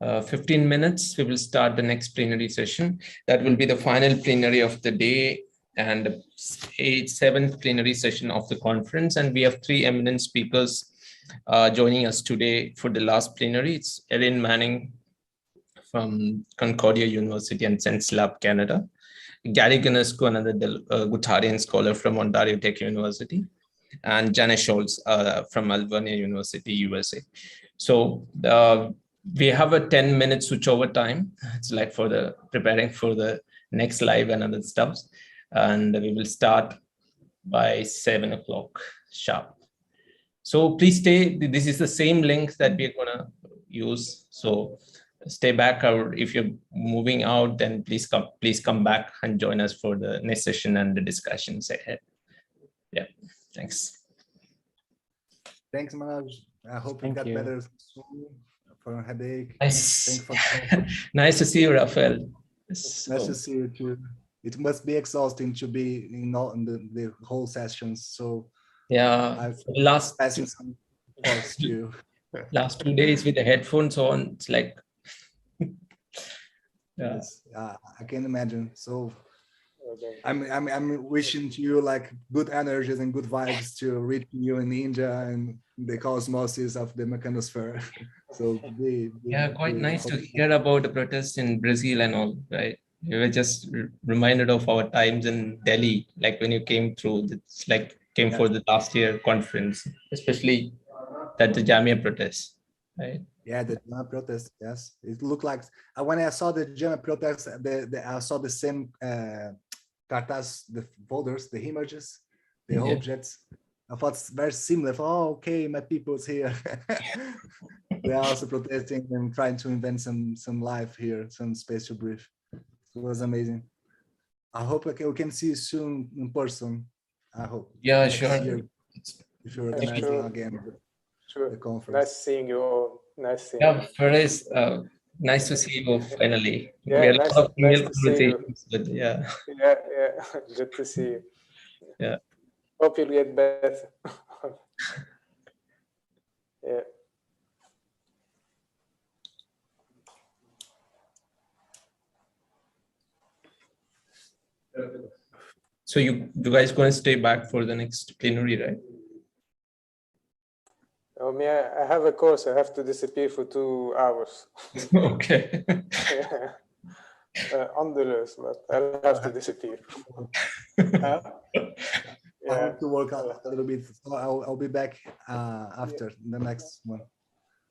15 minutes. We will start the next plenary session. That will be the final plenary of the day and the 7th plenary session of the conference. And we have 3 eminent speakers joining us today for the last plenary. It's Erin Manning from Concordia University and St. Slab, Canada. Gary Gunnescu, another Guattarian scholar from Ontario Tech University, and Janice Scholz from Alvernia University, USA. So we have a 10-minute switchover time. It's like for the preparing for the next live and other stuff. And we will start by 7 o'clock sharp. So please stay. This is the same link that we're gonna use. So stay back, or if you're moving out, then please come back and join us for the next session and the discussions ahead. Yeah, thanks. Thanks, Manoj. I hope you get better soon for a headache. Nice. Nice to see you, Rafael. Nice to see you too. It must be exhausting to be in the whole sessions. So yeah, last passing some thoughts to you. Last 2 days with the headphones on, it's like Yeah. Yes, I can imagine. So Okay. I'm wishing to you like good energies and good vibes to reach you in India and the cosmosis of the mechanosphere. So Yeah, quite nice to hear about the protests in Brazil and all, right? We were just reminded of our times in Delhi, like when you came through, it's like came for the last year conference, especially that the Jamia protest, right? Yeah, the Jama protest. Yes, it looked like when I saw the Jama protest, I saw the same cartas, the folders, the images, the Yeah. objects. I thought it's very similar. Oh, okay, my people's here. They're also protesting and trying to invent some life here, some space to breathe. It was amazing. I hope we can see you soon in person. I hope. Yeah, Next sure. year, if you're organizing sure. again Sure. the conference. Nice seeing you all. Nice seeing you. Yeah, Faris, nice to see you finally. Yeah, We had a nice- lot of nice email to see you. conversations, but yeah. Yeah, yeah. Good to see you. Yeah. Hope you'll get better. Yeah. So you guys going to stay back for the next plenary, right? Oh, me, I have a course. I have to disappear for 2 hours. Okay. Yeah. On the loose, but I'll have to disappear. Huh? I Yeah. have to work out a little bit. So I'll be back after the next one.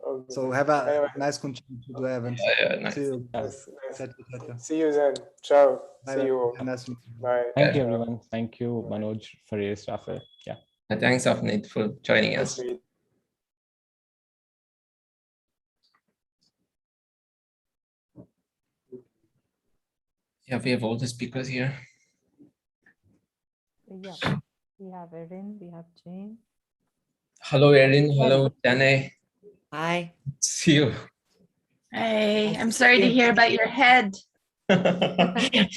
Okay. So have a Anyway. nice continuation to the event. Yeah, nice. See you. Nice. Ciao. See you then. Ciao. Bye, See you all. Nice meeting you. Bye. Thank you, Ciao. everyone. Thank you, Manoj, Faris, Rafael. Yeah. Thanks, Afnit, for joining us. Nice meeting. Yeah, we have all the speakers here. Yeah, we have Erin, we have Jane. Hello, Erin. Hello, Dane. Hi. See you. Hey, I'm sorry to hear about your head. I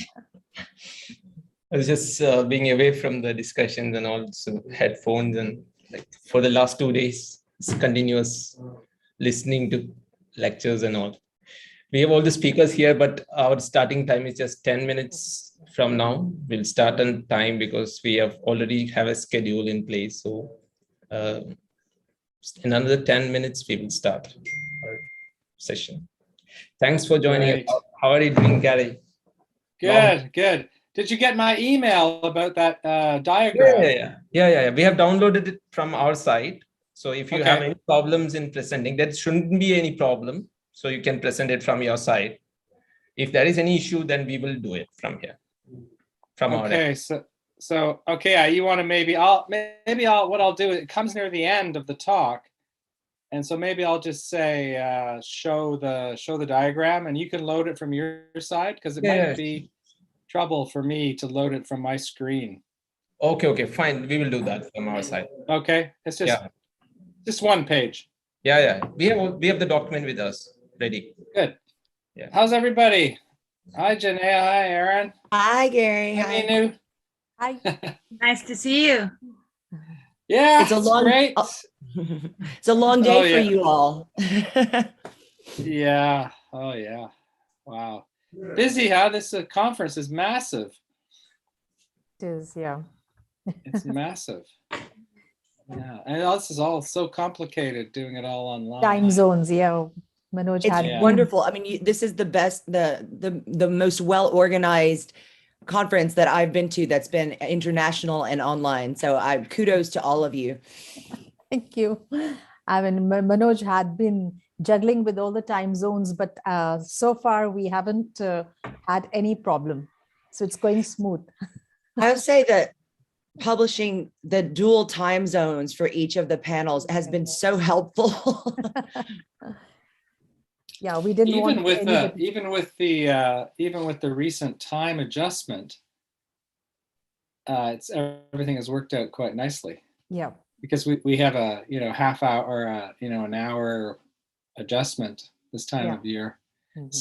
was just being away from the discussions and also headphones, and like for the last 2 days, it's continuous listening to lectures and all. We have all the speakers here, but our starting time is just 10 minutes from now. We'll start on time because we have already have a schedule in place. So in another 10 minutes, we will start our session. Thanks for joining Great. us. How are you doing, Gary? Good, good. Did you get my email about that diagram? Yeah. We have downloaded it from our site. So if you have Okay. any problems in presenting, that shouldn't be any problem. So you can present it from your side. If there is any issue, then we will do it from here. From our Okay, end. so okay, you want to maybe I'll what I'll do, it comes near the end of the talk. And so maybe I'll just say show the diagram, and you can load it from your side, because it might be trouble for me to load it from my screen. Okay, fine. We will do that from our side. Okay, it's just one page. Yeah. We have the document with us ready. Good. Yeah. How's everybody? Hi, Janae. Hi, Aaron. Hi, Gary. Hi, Hi. Minu. Hi. Nice to see you. Yeah, It's a long- great. It's a long day Oh, for yeah. you all. Yeah. Oh, yeah. Wow. Busy, huh? This conference is massive. It is, yeah. It's massive. Yeah, and this is all so complicated doing it all online. Time zones, yeah. Manoj It's had Yeah. wonderful. I mean, this is the best, the most well-organized conference that I've been to that's been international and online. So kudos to all of you. Thank you. I mean, Manoj had been juggling with all the time zones, but so far we haven't had any problem. So it's going smooth. I would say that publishing the dual time zones for each of the panels has been so helpful. Yeah, we didn't Even want with anybody. even with the recent time adjustment, everything has worked out quite nicely, Yeah. because we have a half hour or an hour adjustment this time of year. Mhm.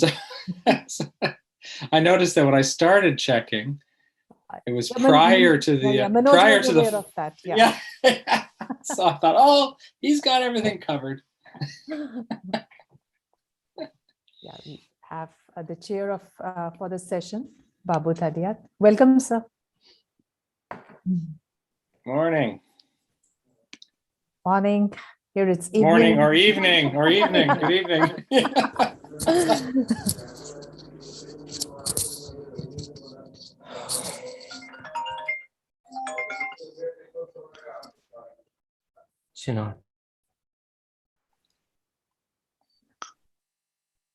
So I noticed that when I started checking, it was Yeah, prior to the Manoj prior was to the aware of that. Yeah. yeah. So I thought, oh, he's got everything covered. Yeah, we have the chair of for the session, Babu Thadiyat. Welcome, sir. Morning. Morning. Here it's evening. Morning or evening or evening. Good evening. Chin on.